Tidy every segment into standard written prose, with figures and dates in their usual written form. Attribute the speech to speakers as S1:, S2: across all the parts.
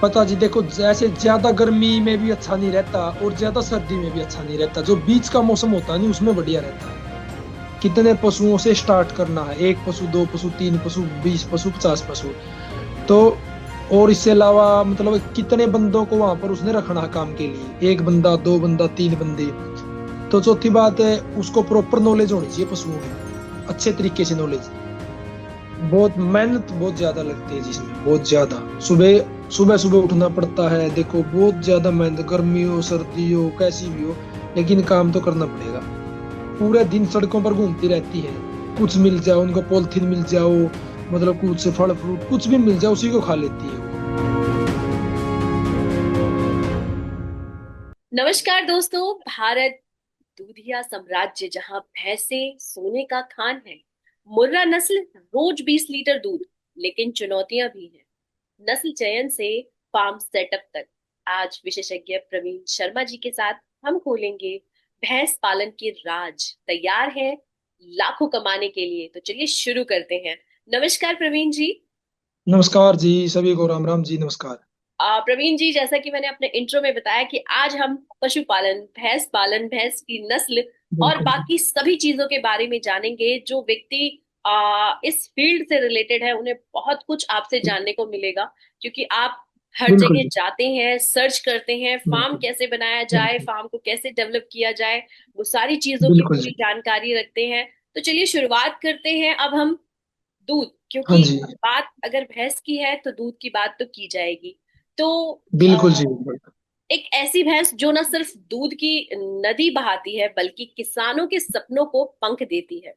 S1: पता जी, देखो जैसे ज्यादा गर्मी में भी अच्छा नहीं रहता और ज्यादा सर्दी में भी अच्छा नहीं रहता। जो बीच का मौसम होता है नहीं, उसमें बढ़िया रहता है। कितने पशुओं से स्टार्ट करना है? एक पशु, दो पशु, तीन पशु, 20 पशु, 50 पशु। तो और इससे अलावा मतलब कितने बंदों को वहां पर उसने रखना है काम के लिए? एक बंदा, दो बंदा, तीन बंदे। तो चौथी बात है, उसको प्रॉपर नॉलेज होनी चाहिए पशुओं की, अच्छे तरीके से नॉलेज। बहुत मेहनत बहुत ज्यादा लगती है जिसमें, बहुत ज्यादा। सुबह सुबह सुबह उठना पड़ता है, देखो बहुत ज्यादा मेहनत, गर्मी हो सर्दी हो कैसी भी हो, लेकिन काम तो करना पड़ेगा। पूरे दिन सड़कों पर घूमती रहती है। कुछ मिल जाओ उनको, पॉलिथीन मिल जाओ, मतलब कुछ फल फ्रूट कुछ भी मिल जाए, उसी को खा लेती है वो।
S2: नमस्कार दोस्तों। भारत दूधिया साम्राज्य जहां भैंसें सोने का खान है। मुर्रा नस्ल रोज 20 लीटर दूध, लेकिन चुनौतियां भी हैं। नस्ल चयन से फार्म सेटअप तक। आज विशेषज्ञ प्रवीण शर्मा जी के साथ हम खोलेंगे भैंस पालन के राज। तैयार हैं लाखों कमाने के लिए? तो चलिए शुरू करते हैं। नमस्कार प्रवीण जी।
S1: नमस्कार जी, सभी को राम राम जी, नमस्कार।
S2: प्रवीण जी, जैसा कि मैंने अपने इंट्रो में बताया कि आज हम पशुपालन, भैंस पालन, भैंस की नस्ल और
S1: बिल्कुल
S2: बाकी सभी चीजों के बारे में जानेंगे। जो व्यक्ति इस फील्ड से रिलेटेड है, उन्हें बहुत कुछ आपसे जानने को मिलेगा, क्योंकि आप हर
S1: बिल्कुल
S2: जगह
S1: जी।
S2: जाते हैं, सर्च करते हैं, फार्म
S1: बिल्कुल
S2: कैसे बनाया जाए,
S1: बिल्कुल।
S2: फार्म को कैसे डेवलप किया जाए, वो सारी चीजों की
S1: बिल्कुल
S2: पूरी
S1: जी।
S2: जानकारी रखते हैं। तो चलिए शुरुआत करते हैं। अब हम दूध,
S1: हाँ
S2: क्योंकि
S1: जी।
S2: बात अगर भैंस की है तो दूध की बात तो की जाएगी। तो अ,
S1: बिल्कुल जी, बिल्कुल।
S2: एक ऐसी भैंस जो न सिर्फ दूध की नदी बहाती है, बल्कि किसानों के सपनों को पंख देती है।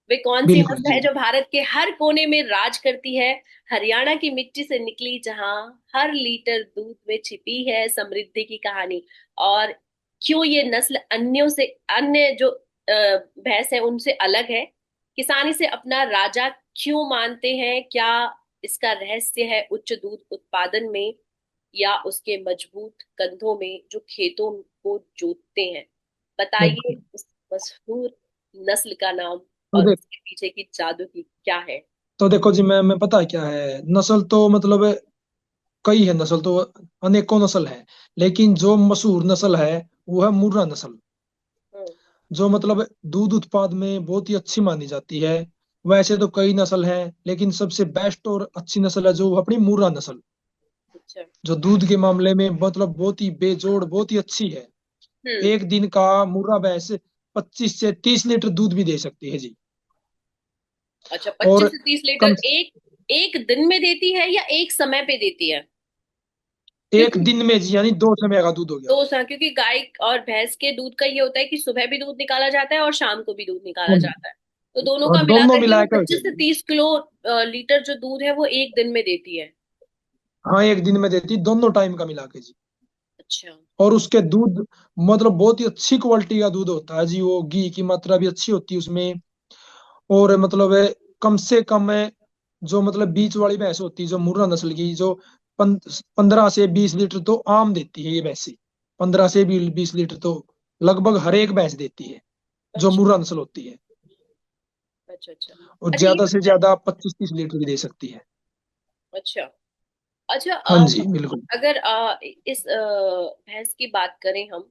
S2: वे कौन सी
S1: बिल्कुल
S2: नस्ल
S1: जी।
S2: है जो भारत के हर कोने में राज करती है? हरियाणा की मिट्टी से निकली, जहां हर लीटर दूध में छिपी है समृद्धि की कहानी। और क्यों ये नस्ल अन्यों से, अन्य जो भैंस है उनसे अलग है? किसान इसे अपना राजा क्यों मानते हैं? क्या इसका रहस्य है उच्च दूध उत्पादन में, या उसके मजबूत कंधों में जो खेतों को जोतते हैं? बताइए
S1: बिल्कुल।
S2: उस मशहूर नस्ल का नाम
S1: तो
S2: और
S1: देख
S2: उसके पीछे की जादू की क्या है।
S1: तो देखो जी, मैं पता है क्या है नस्ल, तो मतलब कई है नस्ल तो, अनेकों नस्ल है। लेकिन जो मशहूर नस्ल है वो है मुर्रा नस्ल।
S2: हम्म।
S1: जो मतलब दूध उत्पाद में बहुत ही अच्छी मानी जाती है। वैसे तो कई नस्ल है, लेकिन सबसे बेस्ट और अच्छी नस्ल है जो अपनी मुर्रा नस्ल।
S2: अच्छा।
S1: जो दूध के मामले में मतलब बहुत ही बेजोड़, बहुत ही अच्छी है।
S2: हम्म।
S1: एक दिन का मुर्रा भैंस 25 से 30 लीटर दूध भी दे सकती है जी।
S2: अच्छा,
S1: और
S2: 25 से 30 लीटर
S1: कम
S2: एक एक दिन में देती है या एक समय पे देती है?
S1: एक
S2: क्योंकि
S1: दिन में जी, यानी 2 समय का दूध हो गया।
S2: क्योंकि गाय और भैंस के दूध का ये होता है कि सुबह भी दूध निकाला जाता है और शाम को भी दूध निकाला
S1: हाँ जी।
S2: जाता है। तो दोनों का
S1: और दोनों
S2: मिलाकर के वो
S1: मिलाकर हो
S2: 25 से 30 किलो लीटर जो दूध है वो एक दिन में देती है।
S1: हाँ, एक दिन में देती, दोनों टाइम का मिला के जी।
S2: अच्छा।
S1: और उसके दूध मतलब बहुत ही अच्छी क्वालिटी का दूध होता है जी। वो घी की मात्रा भी अच्छी होती है उसमें। और मतलब कम से कम जो मतलब बीच वाली भैंस होती है, जो मुर्रा नस्ल की, जो 15 से 20 लीटर तो आम देती है ये भैंसी। 15 से 20 लीटर तो लगभग हर एक भैंस देती है, जो
S2: अच्छा।
S1: मुर्रा नस्ल होती है।
S2: अच्छा। अच्छा।
S1: और
S2: अच्छा, ये
S1: ज्यादा से
S2: बताए।
S1: ज्यादा 25-30 लीटर भी दे सकती है।
S2: अच्छा। अच्छा।
S1: हाँ जी, बिल्कुल।
S2: अगर इस भैंस की बात करें हम,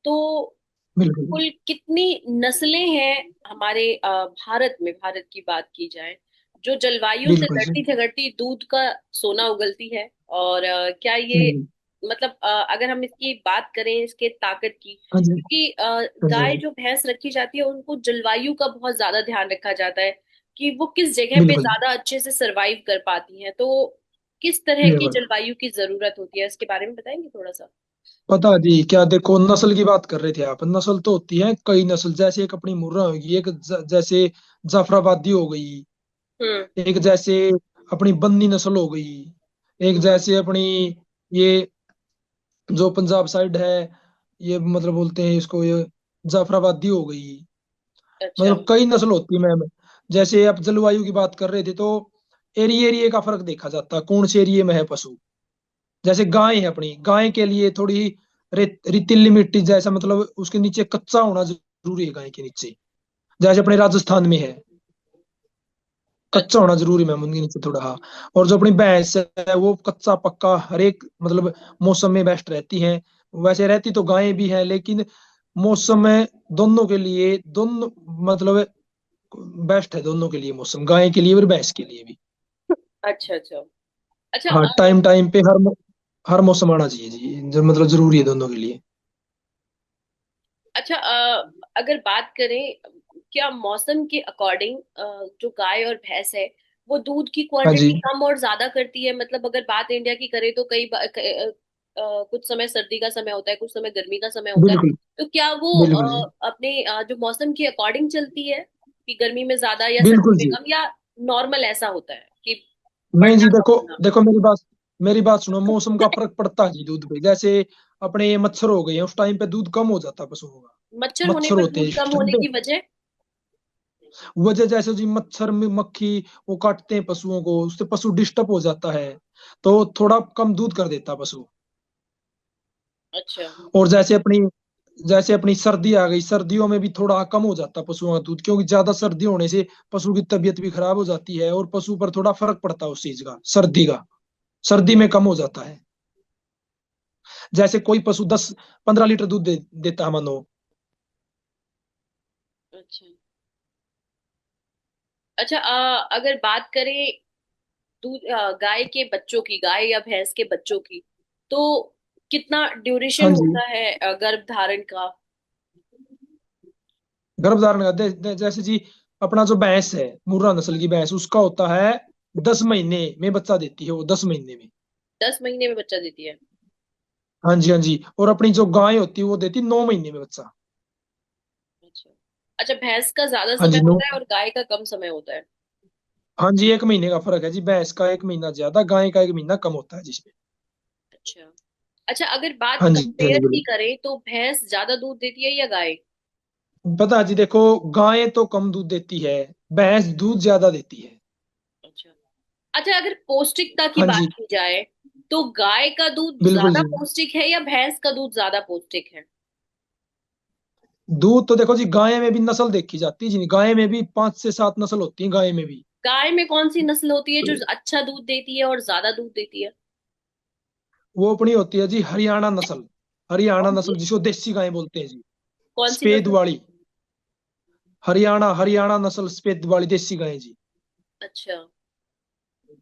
S2: तो
S1: बिल्कुल।
S2: कुल कितनी नस्लें हैं हमारे भारत में? भारत की बात की जाए, जो जलवायु से
S1: बिल्कुल जी।
S2: लड़ती झगड़ती दूध का सोना उगलती है। और क्या ये,
S1: हम्म।
S2: मतलब अगर हम इसकी बात करें, इसके ताकत की,
S1: हाँ जी।
S2: क्योंकि
S1: हाँ जी। हाँ
S2: गाय
S1: जी।
S2: जो भैंस रखी जाती है उनको जलवायु का बहुत ज्यादा ध्यान रखा जाता है कि वो किस जगह पे
S1: बिल्कुल।
S2: ज्यादा अच्छे से सरवाइव कर पाती हैं। तो किस तरह की
S1: बिल्कुल।
S2: जलवायु की जरूरत होती है, इसके बारे में बताएंगे थोड़ा सा?
S1: पता जी क्या, देखो नस्ल की बात कर रहे थे आप। नस्ल तो होती है कई नस्ल, जैसे एक अपनी मुर्रा होगी, एक जैसे जाफराबादी हो गई,
S2: हम्म।
S1: एक जैसे अपनी बन्नी नस्ल हो गई, एक
S2: हम्म।
S1: जैसे अपनी ये जो पंजाब साइड है, ये मतलब बोलते हैं इसको, ये जाफराबादी हो गई।
S2: अच्छा।
S1: मतलब कई नस्ल होती है मैम। जैसे आप जलवायु की बात कर रहे थे, तो एरिया एरिया का फर्क देखा जाता है, कौन से एरिया में है पशु। जैसे गाय है, अपनी गाय के लिए थोड़ी रेतीली मिट्टी, जैसा मतलब उसके नीचे कच्चा होना जरूरी है गाय के नीचे, जैसे अपने राजस्थान में है। कच्चा होना जरूरी मैम उनके नीचे थोड़ा, हाँ। और जो अपनी भैंस है वो कच्चा पक्का हर एक मतलब मौसम में बेस्ट रहती हैं। वैसे रहती तो गायें भी हैं, लेकिन मौसम में दोनों के लिए दोनों मतलब बेस्ट है दोनों के लिए, मौसम गाय के लिए और भैंस के लिए भी।
S2: अच्छा अच्छा। अच्छा
S1: हाँ, टाइम टाइम पे हर मौसम आना चाहिए जी, जो मतलब जरूरी है दोनों के लिए।
S2: अच्छा अगर बात करें, क्या मौसम के अकॉर्डिंग जो गाय और भैंस है वो दूध की
S1: हाँ जी,
S2: क्वांटिटी कम और ज्यादा करती है? मतलब अगर बात इंडिया की करें तो कुछ समय सर्दी का समय होता है, कुछ समय गर्मी का समय होता है।
S1: बिल्कुल
S2: तो क्या वो
S1: बिल्कुल जी,
S2: अपने जो मौसम के अकॉर्डिंग चलती है कि गर्मी में ज्यादा या सर्दी
S1: बिल्कुल
S2: में
S1: जी।
S2: कम, या नॉर्मल ऐसा होता है कि
S1: नहीं जी,
S2: बढ़ना कम
S1: देखो
S2: होना?
S1: देखो मेरी बात सुनो, मौसम का फर्क पड़ता है जी दूध पे। जैसे अपने ये मच्छर हो गए हैं, उस टाइम पे दूध कम हो जाता है पशुओं का।
S2: मच्छर होने
S1: मच्छर
S2: पर
S1: होते हैं
S2: दूध
S1: इस
S2: कम
S1: टाइम
S2: होने
S1: पे,
S2: की वजह?
S1: वजह जैसे जी मच्छर में मक्खी वो काटते हैं पशुओं को, उससे पशु डिस्टर्ब हो जाता है, तो थोड़ा कम दूध कर देता है पशु।
S2: अच्छा
S1: और जैसे अपनी सर्दी आ गई, सर्दियों में भी थोड़ा कम हो जाता है पशुओं का दूध, क्योंकि ज्यादा सर्दी होने से पशु की तबीयत भी खराब हो जाती है और पशु पर थोड़ा फर्क पड़ता है उस चीज का, सर्दी का। सर्दी में कम हो जाता है। जैसे कोई पशु 10-15 लीटर दूध देता है मानो।
S2: अच्छा। अच्छा अगर बात करें दूध गाय के बच्चों की, गाय या भैंस के बच्चों की, तो कितना ड्यूरेशन
S1: हाँ जी,
S2: होता है गर्भ धारण का?
S1: गर्भधारण का जैसे जी अपना जो भैंस है, मुर्रा नस्ल की भैंस, उसका होता है 10 महीने में बच्चा देती है वो, 10 महीने में।
S2: 10 महीने में बच्चा देती है?
S1: हाँ जी, हाँ जी। और अपनी जो गाय होती है वो देती है 9 महीने में बच्चा।
S2: अच्छा। अच्छा, भैंस का ज्यादा
S1: हाँ
S2: समय
S1: जी,
S2: होता है और गाय का कम समय होता है?
S1: हाँ जी, 1 महीने का फर्क है जी, भैंस का 1 महीना ज्यादा, गाय का 1 महीना कम होता है जिसमें।
S2: अच्छा। अच्छा अगर बात
S1: हाँ जी, हाँ जी,
S2: कंपेयर की
S1: बिल्कुल।
S2: करें तो भैंस ज्यादा दूध देती है या गाय?
S1: पता है जी, देखो गाय तो कम दूध देती है, भैंस दूध ज्यादा देती है।
S2: अच्छा। अच्छा अगर पौष्टिकता की
S1: हाँ
S2: बात
S1: जी,
S2: की जाए तो गाय का दूध
S1: बिल्कुल
S2: ज्यादा
S1: जी।
S2: पौष्टिक है या भैंस का दूध ज्यादा पौष्टिक है?
S1: दूध तो देखो जी, गाय में भी नस्ल देखी जाती है जी, गाय में भी 5 से 7 नस्ल होती है गाय में भी।
S2: गाय में कौन सी नस्ल होती है जो अच्छा दूध देती है और ज्यादा दूध देती है?
S1: वो अपनी होती है जी हरियाणा नस्ल। हरियाणा
S2: कौन सी?
S1: नस्ल जिसको देसी गाय बोलते हैं जी,
S2: कौन सी
S1: सफेद
S2: नस्ल?
S1: वाली। हरियाणा हरियाणा नस्ल सफेद वाली देसी गाय जी।
S2: अच्छा।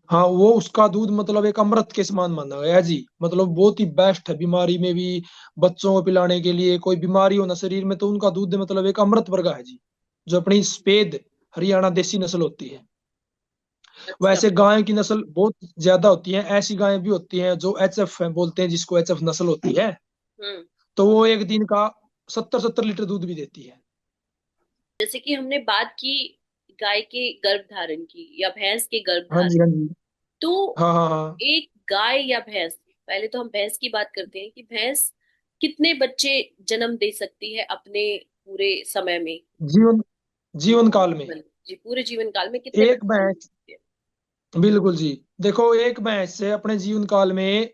S1: हाँ, वो उसका दूध मतलब एक अमृत के समान माना गया है जी, मतलब बहुत ही बेस्ट है बीमारी में भी, बच्चों को पिलाने के लिए, कोई बीमारी हो ना शरीर में तो उनका दूध मतलब एक अमृत वर्गा है जी, जो अपनी सफेद हरियाणा देसी नस्ल होती है।
S2: अच्छा।
S1: वैसे गाय की नस्ल बहुत ज्यादा होती है, ऐसी गायें भी होती हैं जो एचएफ बोलते हैं जिसको, एचएफ नस्ल होती है,
S2: हम्म।
S1: तो वो एक दिन का 70-70 लीटर दूध भी देती है।
S2: जैसे कि हमने बात की गाय के गर्भधारण की या भैंस के
S1: हाँ
S2: गर्भधारण,
S1: जी, हाँ जी,
S2: तो
S1: हाँ हाँ हाँ।
S2: एक गाय या भैंस, पहले तो हम भैंस की बात करते हैं कि भैंस कितने बच्चे जन्म दे सकती है अपने पूरे समय में?
S1: जीवन जीवन काल में
S2: जी, पूरे जीवन काल में कितने
S1: एक
S2: बच्चे जन्म दे
S1: भैंस,
S2: सकती है?
S1: बिल्कुल जी, देखो एक भैंस से अपने जीवन काल में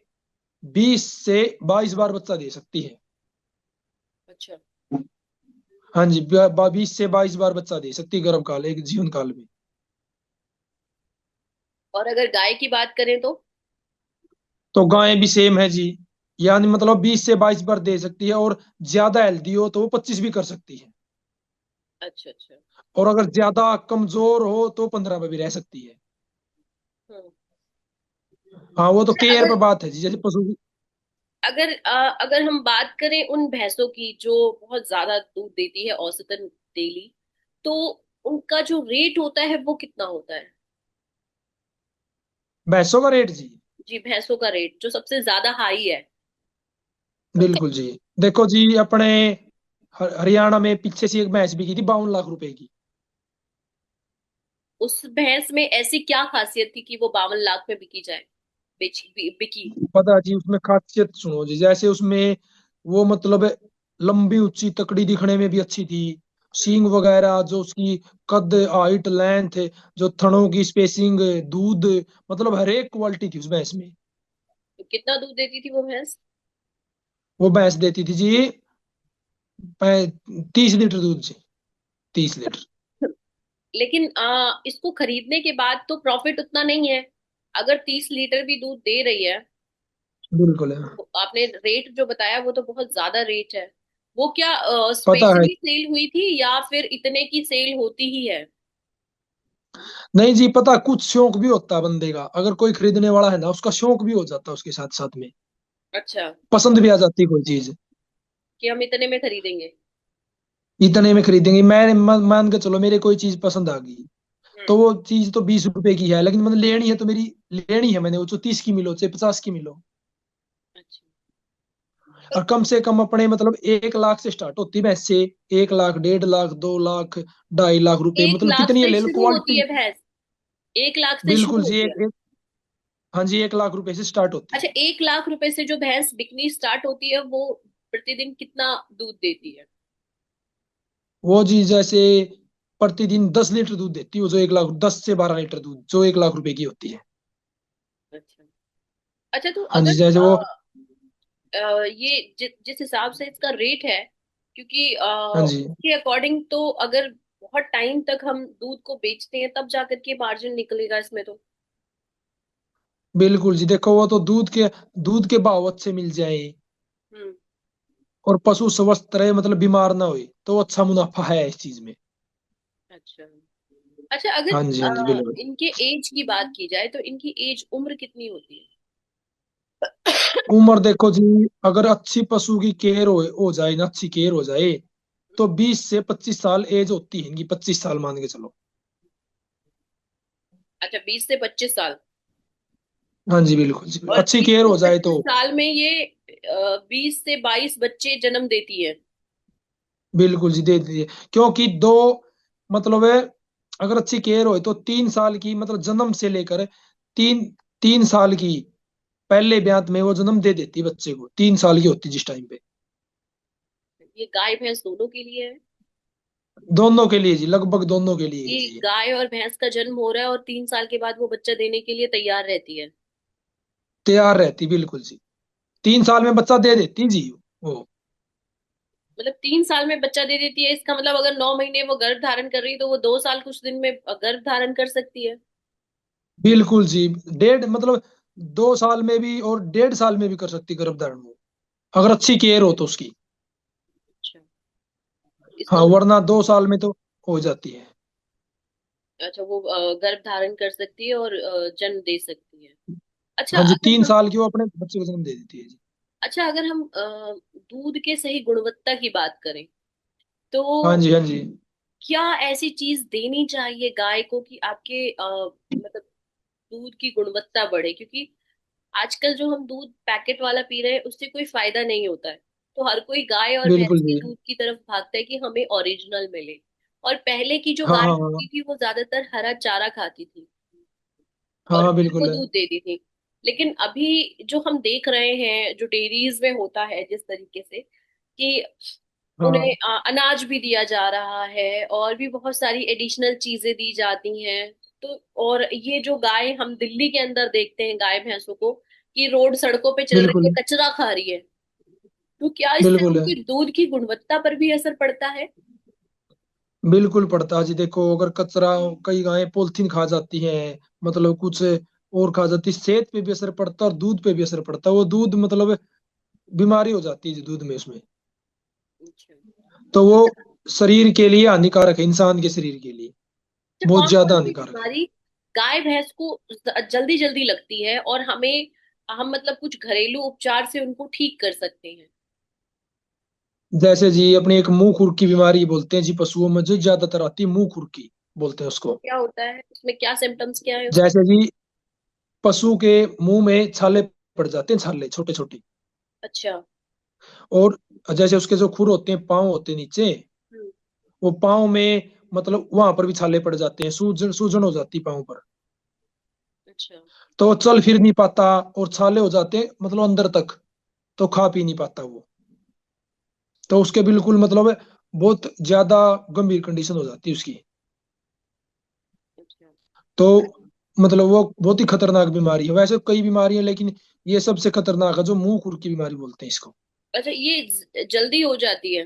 S1: 20 से 22 बार बच्चा दे सकती है।
S2: अच्छा।
S1: हाँ जी, 20 से 22 बार बच्चा दे सकती है गर्भ काल, एक जीवन काल में।
S2: और अगर गाय की बात करें तो?
S1: तो गाय भी सेम है जी, यानी मतलब 20 से 22 बार दे सकती है, और ज्यादा हेल्दी हो तो वो 25 भी कर सकती है।
S2: अच्छा अच्छा।
S1: और अगर ज्यादा कमजोर हो तो 15 पे भी रह सकती है।
S2: हम्म।
S1: हाँ, वो तो
S2: अच्छा
S1: केयर
S2: अगर
S1: पर बात है जी, जैसे पशु की।
S2: अगर हम बात करें उन भैंसों की जो बहुत ज्यादा दूध देती है औसतन डेली, तो उनका जो रेट होता है वो कितना होता है?
S1: भैंसों का रेट जी,
S2: जी, भैंसों का रेट जो सबसे ज्यादा हाई है।
S1: बिल्कुल जी, देखो जी अपने हरियाणा में पीछे से एक भैंस बिकी थी 52 लाख रुपए की।
S2: उस भैंस में ऐसी क्या खासियत थी कि वो 52 लाख में बिकी जाए, बिकी?
S1: पता है जी, उसमें खासियत सुनो जी, जैसे उसमें वो मतलब लंबी ऊंची तकड़ी दिखने में भी अच्छी थी, सींग वगैरह जो उसकी, कद हाइट लेंथ, जो थनों की स्पेसिंग, दूध, मतलब हर एक क्वालिटी थी उस भैंस में।
S2: तो कितना दूध देती थी वो भैंस?
S1: वो भैंस देती थी जी 30 लीटर दूध जी, 30 लीटर।
S2: लेकिन इसको खरीदने के बाद तो प्रॉफिट उतना नहीं है। अगर 30 लीटर भी दूध दे रही है,
S1: बिल्कुल है।
S2: तो आपने रेट जो बताया वो तो बहुत ज्यादा रेट है। वो क्या
S1: पता है।
S2: स्पेशली सेल हुई थी या फिर इतने की सेल होती ही है?
S1: नहीं जी, पता, कुछ शौक भी होता है बंदे का, अगर कोई खरीदने वाला है ना, उसका शौक भी हो जाता है उसके साथ साथ में।
S2: अच्छा,
S1: पसंद भी आ जाती है कोई चीज।
S2: कि हम इतने में खरीदेंगे।
S1: इतने में खरीदेंगे, मैं मान के चलो मेरे कोई चीज पसंद आ गई,
S2: हम्म।
S1: तो वो चीज तो 20 रुपए की है, लेकिन मैंने लेनी है तो मेरी लेनी है मैंने, वो जो 30 की मिलो चाहे 50 की मिलो।
S2: अच्छा।
S1: और कम से कम अपने मतलब 1 लाख से स्टार्ट होती है भैंस से। 1 लाख, 1.5 लाख, 2 लाख, 2.5 लाख रुपए,
S2: एक
S1: मतलब
S2: लाख
S1: कितनी
S2: से
S1: ले लो
S2: शुरू होती
S1: क्वालिटी।
S2: है भैंस? 1 लाख से
S1: बिल्कुल
S2: शुरू
S1: जी,
S2: होती है?
S1: हाँ जी, 1 लाख रुपए से स्टार्ट होती
S2: अच्छा,
S1: है।
S2: 1 लाख रुपए से जो भैंस बिकनी स्टार्ट होती है वो प्रतिदिन कितना दूध देती है?
S1: वो जी जैसे प्रतिदिन 10 लीटर दूध देती है, वो जो 1 लाख, 10 से 12 लीटर दूध जो 1 लाख रुपए की होती है।
S2: अच्छा। अच्छा, तो
S1: हाँ जी,
S2: अगर
S1: जैसे वो।
S2: ये जिस हिसाब से इसका रेट है, क्योंकि
S1: हाँ जी,
S2: उसके अकॉर्डिंग तो अगर बहुत टाइम तक हम दूध को बेचते हैं तब जाकर के मार्जिन निकलेगा इसमें तो।
S1: बिल्कुल जी, देखो वो तो दूध के भाव अच्छे मिल जाए
S2: हम्म।
S1: और पशु स्वस्थ रहे, मतलब बीमार ना होए, तो अच्छा मुनाफा है इस चीज में।
S2: अच्छा। अच्छा, अगर
S1: हाँ जी, हाँ जी, बिल्कुल।
S2: इनके एज की बात की जाए तो इनकी एज उम्र कितनी होती है?
S1: उम्र देखो जी, अगर अच्छी पशु की केयर हो जाए ना, अच्छी केयर हो जाए, तो 20 से 25 साल एज होती है इनकी, 25 साल मान के चलो।
S2: अच्छा, 20 से 25 साल।
S1: हाँ जी, बिल्कुल जी,
S2: और
S1: अच्छी
S2: बीस
S1: केयर
S2: से
S1: हो जाए
S2: पच्चीस
S1: तो।
S2: साल में ये 20 से 22 बच्चे जन्म देती है।
S1: बिल्कुल जी, दे दीजिए। क्योंकि दो, मतलब है, अगर अच्छी केयर हो तो 3 साल की, मतलब जन्म से लेकर तीन 3 साल की पहले ब्यात में वो जन्म दे देती है बच्चे को, 3 साल की होती जिस टाइम पे।
S2: ये गाय भैंस दोनों के लिए है?
S1: दोनों के लिए जी, लगभग दोनों के लिए है
S2: कि
S1: जी ये।
S2: गाय और भैंस का जन्म हो रहा है और 3 साल के बाद वो बच्चा देने के लिए तैयार रहती है?
S1: तैयार रहती, बिल्कुल जी। 3 साल में बच्चा दे देती जी वो।
S2: मतलब 3 साल में बच्चा दे देती है, इसका मतलब अगर 9 महीने वो गर्भ धारण कर रही है तो वो 2 साल कुछ दिन में गर्भ धारण कर सकती है?
S1: बिल्कुल जी, डेढ़ मतलब 2 साल में भी और 1.5 साल में भी कर सकती गर्भधारण वो, अगर अच्छी केयर हो तो उसकी।
S2: अच्छा। इसका
S1: हाँ,
S2: मतलब,
S1: वरना 2 साल में तो हो जाती है।
S2: अच्छा, वो गर्भ धारण कर सकती है और जन्म दे सकती है। अच्छा,
S1: हाँ जी,
S2: अगर
S1: तीन
S2: हम
S1: साल की वो अपने बच्चे को जन्म दे देती है जी।
S2: अच्छा अगर हम दूध के सही गुणवत्ता की बात करें तो
S1: हाँ जी, हाँ जी,
S2: क्या ऐसी चीज देनी चाहिए गाय को कि आपके मतलब दूध की गुणवत्ता बढ़े? क्योंकि आजकल जो हम दूध पैकेट वाला पी रहे हैं उससे कोई फायदा नहीं होता है। तो हर कोई गाय और
S1: बिल्कुल
S2: भैंस के
S1: जी।
S2: दूध की तरफ भागता है कि हमें ओरिजिनल मिले। और पहले की जो
S1: हाँ,
S2: गाय
S1: हाँ, हाँ,
S2: होती थी वो ज्यादातर हरा चारा खाती थी
S1: हाँ,
S2: और
S1: हाँ,
S2: फिर वो
S1: बिल्कुल है।
S2: दूध देती थी। लेकिन अभी जो हम देख रहे हैं जो डेयरीज में होता है जिस तरीके से कि उन्हें
S1: हाँ,
S2: अनाज भी दिया जा रहा है और भी बहुत सारी एडिशनल चीजें दी जाती हैं। तो और ये जो गाय हम दिल्ली के अंदर देखते हैं गाय भैंसों को कि रोड सड़कों पे चल रही है,
S1: बिल्कुल,
S2: कचरा खा रही है। तो क्या इससे
S1: बिल्कुल है।
S2: उनकी दूध की गुणवत्ता पर भी असर पड़ता है?
S1: बिल्कुल पड़ता है जी, देखो अगर कचरा, कई गायें पॉलिथीन खा जाती हैं, मतलब कुछ और खा जाती है, सेहत पे भी असर पड़ता है और दूध पे भी असर पड़ता है, वो दूध मतलब बीमारी हो जाती है जी दूध में उसमें।
S2: अच्छा।
S1: तो वो शरीर के लिए हानिकारक है, इंसान के शरीर के लिए
S2: तो
S1: बहुत
S2: कौन कौन
S1: ज्यादा
S2: सी
S1: हानिकारक है।
S2: बीमारी गाय भैंस को जल्दी जल्दी लगती है और हमें हम मतलब कुछ घरेलू उपचार से उनको ठीक कर सकते हैं?
S1: जैसे जी अपने एक मुंह खुर की बीमारी बोलते हैं जी, पशुओं में जो ज्यादातर आती है, मुंह खुर की बोलते हैं
S2: वो
S1: उसको।
S2: क्या होता है, उसमें क्या सिम्टम्स क्या है उसके?
S1: जैसे जी पशु के मुंह में छाले पड़ जाते हैं, छाले छोटे छोटे।
S2: अच्छा।
S1: और जैसे उसके जो खुर होते हैं, पाँव होते हैं नीचे,
S2: हम्म।
S1: वो पाँव में मतलब वहां पर भी छाले पड़ जाते हैं, सूजन सूजन हो जाती है पाँव पर।
S2: अच्छा।
S1: तो वो चल फिर नहीं पाता, और छाले हो जाते हैं मतलब अंदर तक, तो खा पी नहीं पाता वो। तो उसके बिल्कुल मतलब बहुत ज्यादा गंभीर कंडीशन हो जाती है उसकी।
S2: अच्छा।
S1: तो मतलब वो बहुत ही खतरनाक बीमारी है, वैसे कई बीमारियां, लेकिन ये सबसे खतरनाक है, जो मुंह खुर की बीमारी बोलते हैं इसको।
S2: अच्छा, ये जल्दी हो जाती है?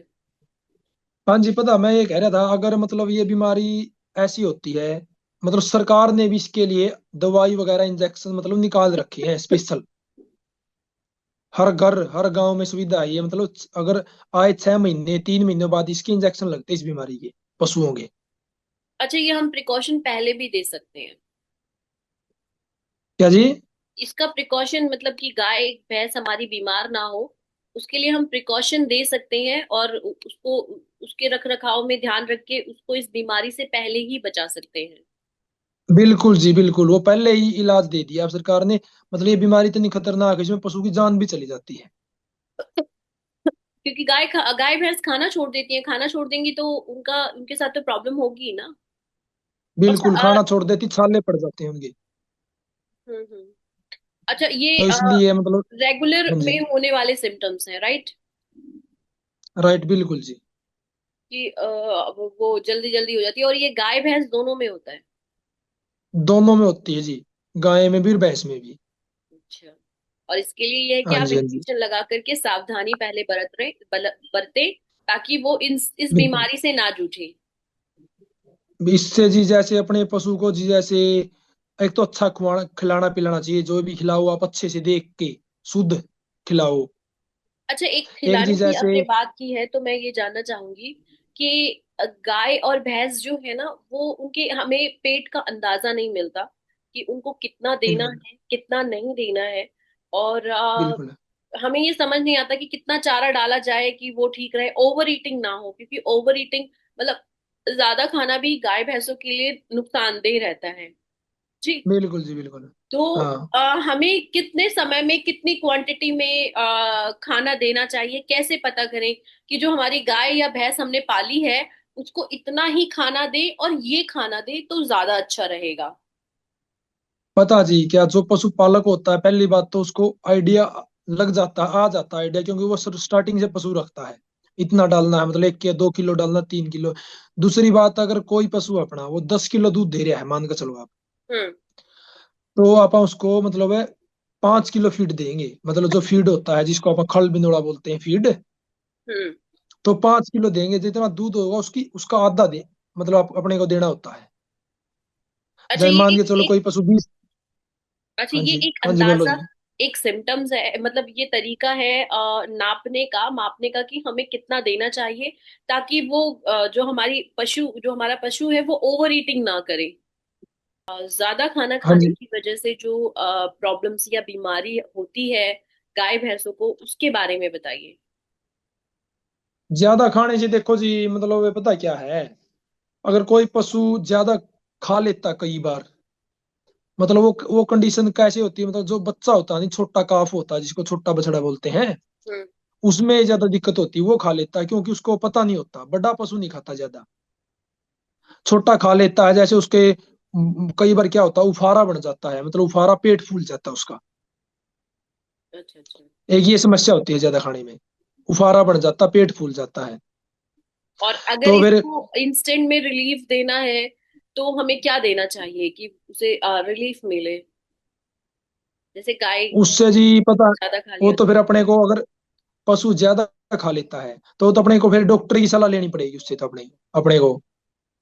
S1: हाँ जी, पता, मैं ये कह रहा था, अगर मतलब ये बीमारी ऐसी होती है, मतलब सरकार ने भी इसके लिए दवाई वगैरह इंजेक्शन मतलब निकाल रखे हैं स्पेशल। हर घर हर गांव में सुविधा है ये, मतलब अगर आए 6 महीने 3 महीने बाद इसके इंजेक्शन लगते हैं इस बीमारी के, पशुओं के।
S2: अच्छा, ये हम प्रिकॉशन पहले भी दे सकते हैं?
S1: क्या जी?
S2: इसका प्रिकॉशन मतलब कि गाय भैंस हमारी बीमार ना हो, उसके लिए हम प्रिकॉशन दे सकते हैं और उसको उसके रख रखाव में ध्यान रख के उसको इस बीमारी से पहले ही बचा सकते हैं।
S1: बिल्कुल जी बिल्कुल, वो पहले ही इलाज दे दिया अब सरकार ने। मतलब ये बीमारी इतनी खतरनाक है, इसमें पशु की जान भी चली जाती है।
S2: क्योंकि गाय भैंस खाना छोड़ देती हैं, खाना छोड़ देंगी तो उनका उनके साथ तो प्रॉब्लम होगी ही ना। अच्छा
S1: बिल्कुल, खाना छोड़ देती, छाले पड़ जाते हैं उनके।
S2: हम्म। अच्छा, ये
S1: तो इसलिए मतलब।
S2: रेगुलर
S1: हाँ
S2: में
S1: जी।
S2: होने वाले सिम्टम्स हैं, राइट?
S1: राइट, बिल्कुल जी।
S2: कि वो जल्दी जल्दी हो जाती है, और ये गाय भैंस दोनों में होता है?
S1: दोनों में होती है जी, गाय में भी और भैंस में भी।
S2: अच्छा। और इसके लिए ये है कि
S1: हाँ
S2: आप
S1: जी, हाँ जी।
S2: इंजेक्शन लगा करके सावधानी पहले बरते, ताकि वो इस
S1: बिल्कुल।
S2: बीमारी से ना जूझे।
S1: इससे जी जैसे अपने पशु को जी जैसे एक तो अच्छा खुआना खिलाना पिलाना चाहिए, जो भी खिलाओ आप अच्छे से देख के शुद्ध खिलाओ।
S2: अच्छा, एक
S1: एक
S2: खिलाने
S1: जी
S2: की
S1: जैसे।
S2: आपने बात की है तो मैं ये जानना चाहूंगी कि गाय और भैंस जो है ना, वो उनके हमें पेट का अंदाजा नहीं मिलता कि उनको कितना देना
S1: बिल्कुल
S2: है कितना नहीं देना है। और
S1: बिल्कुल।
S2: हमें ये समझ नहीं आता कि कितना चारा डाला जाए कि वो ठीक रहे, ओवर ईटिंग ना हो, क्योंकि ओवर ईटिंग मतलब ज्यादा खाना भी गाय भैंसों के लिए नुकसानदेह रहता है जी।
S1: बिल्कुल जी बिल्कुल।
S2: तो
S1: हाँ,
S2: हमें कितने समय में कितनी क्वांटिटी में खाना देना चाहिए, कैसे पता करें कि जो हमारी गाय या भैंस हमने पाली है उसको इतना ही खाना दे और ये खाना दे तो ज्यादा अच्छा रहेगा?
S1: पता जी क्या, जो पशुपालक होता है पहली बात तो उसको आइडिया लग जाता आ जाता है आइडिया, क्योंकि वो स्टार्टिंग से पशु रखता है। इतना डालना है, मतलब 1 या 2 किलो डालना, 3 किलो। दूसरी बात, अगर कोई पशु अपना वो 10 किलो दूध दे रहा है मान के चलो आप,
S2: हम्म
S1: तो आप उसको मतलब है 5 किलो फीड देंगे, मतलब जो फीड होता है जिसको आप खल बिनोड़ा बोलते हैं फीड।
S2: हम्म।
S1: तो 5 किलो देंगे, जितना दूध होगा उसकी उसका आधा दे, मतलब आप अपने को देना होता है।
S2: अच्छा,
S1: जैसे
S2: ये
S1: मान के
S2: एक,
S1: चलो
S2: एक
S1: कोई पशु 20।
S2: अच्छा,
S1: हाँ
S2: ये
S1: जी,
S2: एक
S1: हाँ जी, बोलो
S2: अंदाजा,
S1: जी।
S2: एक सिम्टम्स है, मतलब ये तरीका है नापने का, मापने का कि हमें कितना देना चाहिए, ताकि वो जो हमारा पशु है वो ओवर ईटिंग ना करे। ज्यादा खाना
S1: हाँ
S2: खाने
S1: जी।
S2: की वजह से जो प्रॉब्लम्स या बीमारी होती है गाय भैंसों को, उसके बारे में बताइए।
S1: ज्यादा खाने से देखो जी, मतलब ये पता क्या है, अगर कोई पशु ज्यादा खा लेता कई बार, मतलब वो कंडीशन कैसे होती है, मतलब जो बच्चा होता है नहीं, छोटा काफ होता है जिसको छोटा बछड़ा बोलते हैं,
S2: हम्म
S1: उसमें ज्यादा दिक्कत होती है। वो खा लेता है क्योंकि उसको पता नहीं होता, बड़ा पशु नहीं खाता ज्यादा, छोटा खा लेता है। जैसे उसके कई बार क्या होता है, उफारा बन जाता है, मतलब उफारा पेट फूल जाता है उसका।
S2: अच्छा अच्छा।
S1: एक ये समस्या होती है ज्यादा खाने में, उफारा बन जाता, पेट फूल जाता है।
S2: और अगर
S1: तो फिर
S2: इसको इंस्टेंट में रिलीफ देना है तो हमें क्या देना चाहिए कि उसे रिलीफ मिले? जैसे गाय
S1: उससे जी पता,
S2: ज्यादा खा
S1: वो
S2: लिया
S1: तो
S2: तो?
S1: फिर अपने को, अगर पशु ज्यादा खा लेता है तो अपने को फिर डॉक्टर की सलाह लेनी पड़ेगी उससे, तो अपने अपने को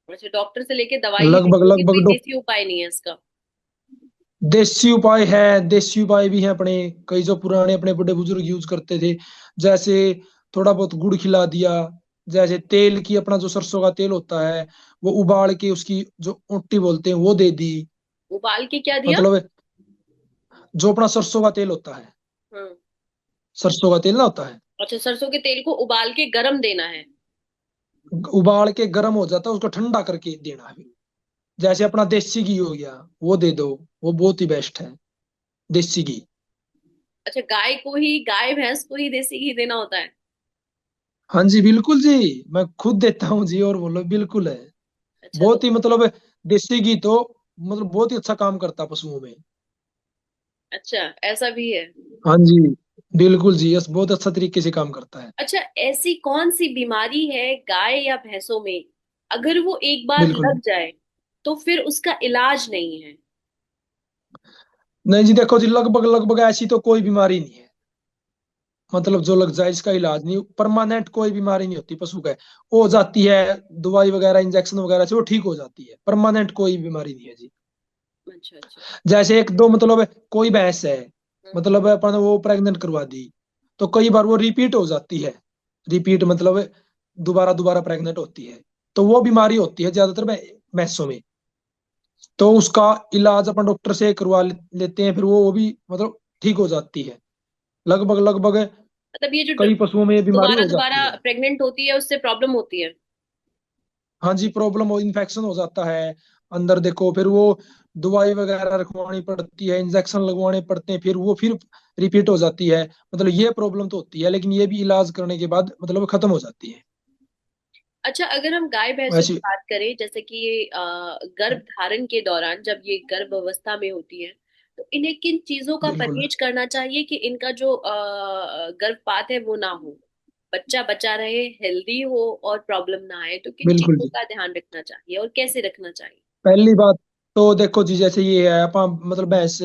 S2: वैसे डॉक्टर से लेके दवाई लेनी
S1: लगभग
S2: पड़ेगी,
S1: लगभग
S2: कोई देसी उपाय नहीं है इसका?
S1: देसी उपाय है, देसी उपाय भी है अपने, कई जो पुराने अपने बड़े बुजुर्ग यूज करते थे। जैसे थोड़ा बहुत गुड़ खिला दिया, जैसे तेल की, अपना जो सरसों का तेल होता है वो उबाल के उसकी जो ऊँटी बोलते हैं वो दे दी।
S2: उबाल के क्या दिया?
S1: मतलब जो अपना सरसों का तेल होता है,
S2: हम्म।
S1: सरसों का तेल ना होता है,
S2: अच्छा, सरसों के तेल को उबाल के गरम देना है?
S1: उबाल के गर्म हो जाता है उसको ठंडा करके देना है। जैसे अपना देसी घी हो गया, वो दे दो, वो बहुत ही बेस्ट है, देसी घी।
S2: अच्छा, गाय भैंस को ही देसी घी देना होता है?
S1: हाँ जी बिल्कुल जी, मैं खुद देता हूँ जी, और बोलो बिल्कुल है।
S2: अच्छा, तो
S1: बहुत ही मतलब देसी घी तो मतलब बहुत ही अच्छा काम करता है पशुओं में।
S2: अच्छा, ऐसा भी है?
S1: हाँ जी बिल्कुल जी, यस, बहुत अच्छा तरीके से काम करता है।
S2: अच्छा, ऐसी कौन सी बीमारी है गाय या भैंसों में, अगर वो एक बार
S1: बिल्कुल।
S2: लग जाए तो फिर उसका इलाज नहीं है?
S1: नहीं जी देखो जी, लगभग लगभग ऐसी तो कोई बीमारी नहीं है, मतलब जो लग जाए इसका इलाज नहीं, परमानेंट कोई बीमारी नहीं होती पशु का, हो जाती है दवाई वगैरह इंजेक्शन वगैरह से वो ठीक हो जाती है, परमानेंट कोई बीमारी नहीं है जी।
S2: अच्छा अच्छा।
S1: जैसे एक दो मतलब कोई भैंस है,
S2: हम्म,
S1: मतलब अपन वो प्रेग्नेंट करवा दी, तो कई बार वो रिपीट हो जाती है, रिपीट मतलब दोबारा दोबारा प्रेग्नेंट होती है, तो वो बीमारी होती है ज्यादातर भैंसों में। तो उसका इलाज अपन डॉक्टर से करवा लेते हैं, फिर वो भी मतलब ठीक हो जाती है, लगभग लगभग
S2: मतलब ये जो
S1: कई पशुओं में ये बीमारी
S2: दोबारा
S1: हो
S2: दोबारा
S1: जाती है।
S2: प्रेग्नेंट होती है उससे प्रॉब्लम होती है?
S1: हाँ जी, प्रॉब्लम हो, इन्फेक्शन हो जाता है अंदर, देखो फिर वो दवाई वगैरह रखवानी पड़ती है, इंजेक्शन लगवाने पड़ते हैं, फिर वो फिर रिपीट हो जाती है। मतलब ये प्रॉब्लम तो होती है, लेकिन ये भी इलाज करने के बाद मतलब खत्म हो जाती है।
S2: अच्छा, अगर हम गाय भैंसों की
S1: वैसे
S2: बात करें, जैसे कि ये गर्भ धारण के दौरान जब ये गर्भ अवस्था में होती है, तो इन्हें किन चीजों का
S1: बिल्कुल
S2: परहेज करना चाहिए कि इनका जो गर्भपात है वो ना हो, बच्चा बचा रहे, हेल्दी हो और प्रॉब्लम ना आए? तो किन
S1: बिल्कुल
S2: चीजों
S1: जी।
S2: का ध्यान रखना चाहिए और कैसे रखना चाहिए?
S1: पहली बात तो देखो जी, जैसे ये है अपन मतलब भैंस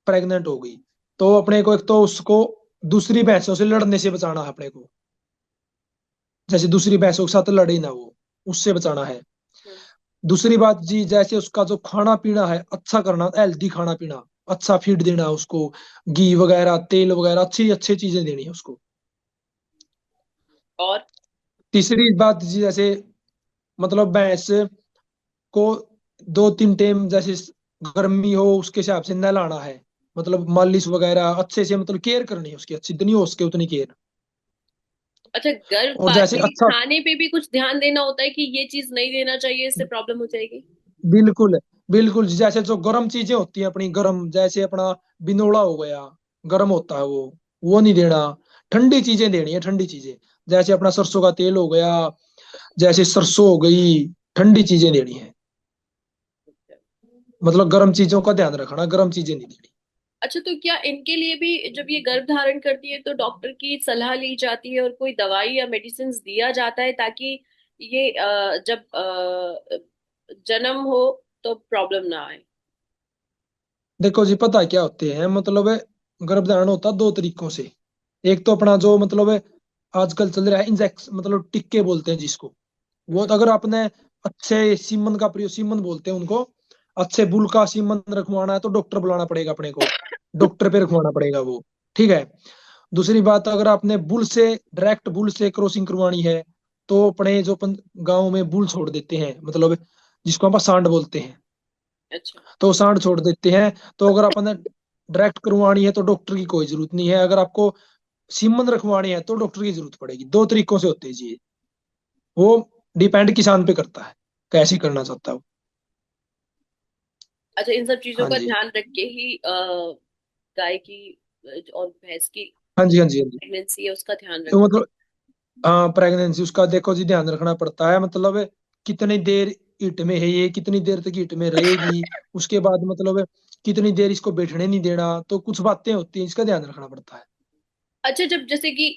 S1: प्रेग्नेंट हो गई, तो अपने को एक तो उसको दूसरी भैंसों से लड़ने से बचाना है अपने को, जैसे दूसरी भैंसों के साथ लड़े ना वो, उससे बचाना है।
S2: हम्म।
S1: दूसरी बात जी, जैसे उसका जो खाना पीना है अच्छा करना, हेल्दी खाना पीना, अच्छा फीड देना उसको, घी वगैरह तेल वगैरह अच्छी अच्छी चीजें देनी है उसको।
S2: और
S1: तीसरी बात जी, जैसे मतलब भैंस को 2-3 टाइम जैसे गर्मी हो उसके हिसाब से नहलाना है, मतलब मालिश वगैरह अच्छे से, मतलब केयर करनी है उसकी, अच्छी जितनी हो सके उतनी केयर।
S2: अच्छा,
S1: और
S2: गर्भपात
S1: जैसे
S2: में
S1: अच्छा,
S2: खाने पे भी कुछ ध्यान देना होता है कि ये चीज नहीं देना चाहिए, इससे प्रॉब्लम हो जाएगी?
S1: बिल्कुल बिल्कुल, जैसे जो गर्म चीजें होती हैं अपनी, गर्म जैसे अपना बिनोला हो गया, गर्म होता है वो नहीं देना। ठंडी चीजें देनी है, ठंडी चीजें, जैसे अपना सरसों का तेल हो गया, जैसे सरसों हो गई, ठंडी चीजें देनी है। मतलब गर्म चीजों का ध्यान रखना, गर्म चीजें नहीं देनी।
S2: अच्छा, तो क्या इनके लिए भी जब ये गर्भ धारण करती है तो डॉक्टर की सलाह ली जाती है और कोई दवाई या मेडिसिन दिया जाता है ताकि ये जब जन्म हो तो प्रॉब्लम ना आए?
S1: देखो जी, पता है क्या होते हैं, मतलब गर्भधारण होता है 2 तरीकों से। एक तो अपना जो मतलब आजकल चल रहा है इंजेक्शन, मतलब टिक्के बोलते हैं जिसको, वो
S2: हम्म।
S1: तो अगर आपने अच्छे सीमन का प्रयोग, सीमन बोलते हैं उनको, अच्छे बुल का सीमन रखवाना है तो डॉक्टर बुलाना पड़ेगा अपने को, डॉक्टर पे रखवाना पड़ेगा वो, ठीक है। दूसरी बात, अगर आपने बुल से, डायरेक्ट बुल से क्रॉसिंग करवानी है, तो अपने जो गांव में बुल छोड़ देते हैं, मतलब जिसको हम सांड बोलते हैं,
S2: अच्छा
S1: तो सांड छोड़ देते हैं। तो अगर आपने डायरेक्ट करवानी है तो डॉक्टर की कोई जरूरत नहीं है, अगर आपको सीमन रखवानी है तो डॉक्टर की जरूरत पड़ेगी। 2 तरीकों से होते हैं जी, वो डिपेंड किसान पे करता है कैसे करना चाहता है वो।
S2: अच्छा, इन सब चीजों
S1: हाँ
S2: का
S1: जी,
S2: ध्यान रख के ही गाय की और भैंस की
S1: हाँ जी, हाँ जी, हाँ जी।
S2: प्रेगनेंसी है उसका ध्यान
S1: तो
S2: रखना।
S1: मतलब हाँ, प्रेगनेंसी उसका देखो जी ध्यान रखना पड़ता है, मतलब कितनी देर हीट में है ये, कितनी देर तक हीट में रहेगी, उसके बाद मतलब कितनी देर इसको बैठने नहीं देना, तो कुछ बातें होती हैं, इसका ध्यान रखना पड़ता है।
S2: अच्छा, जब जैसे कि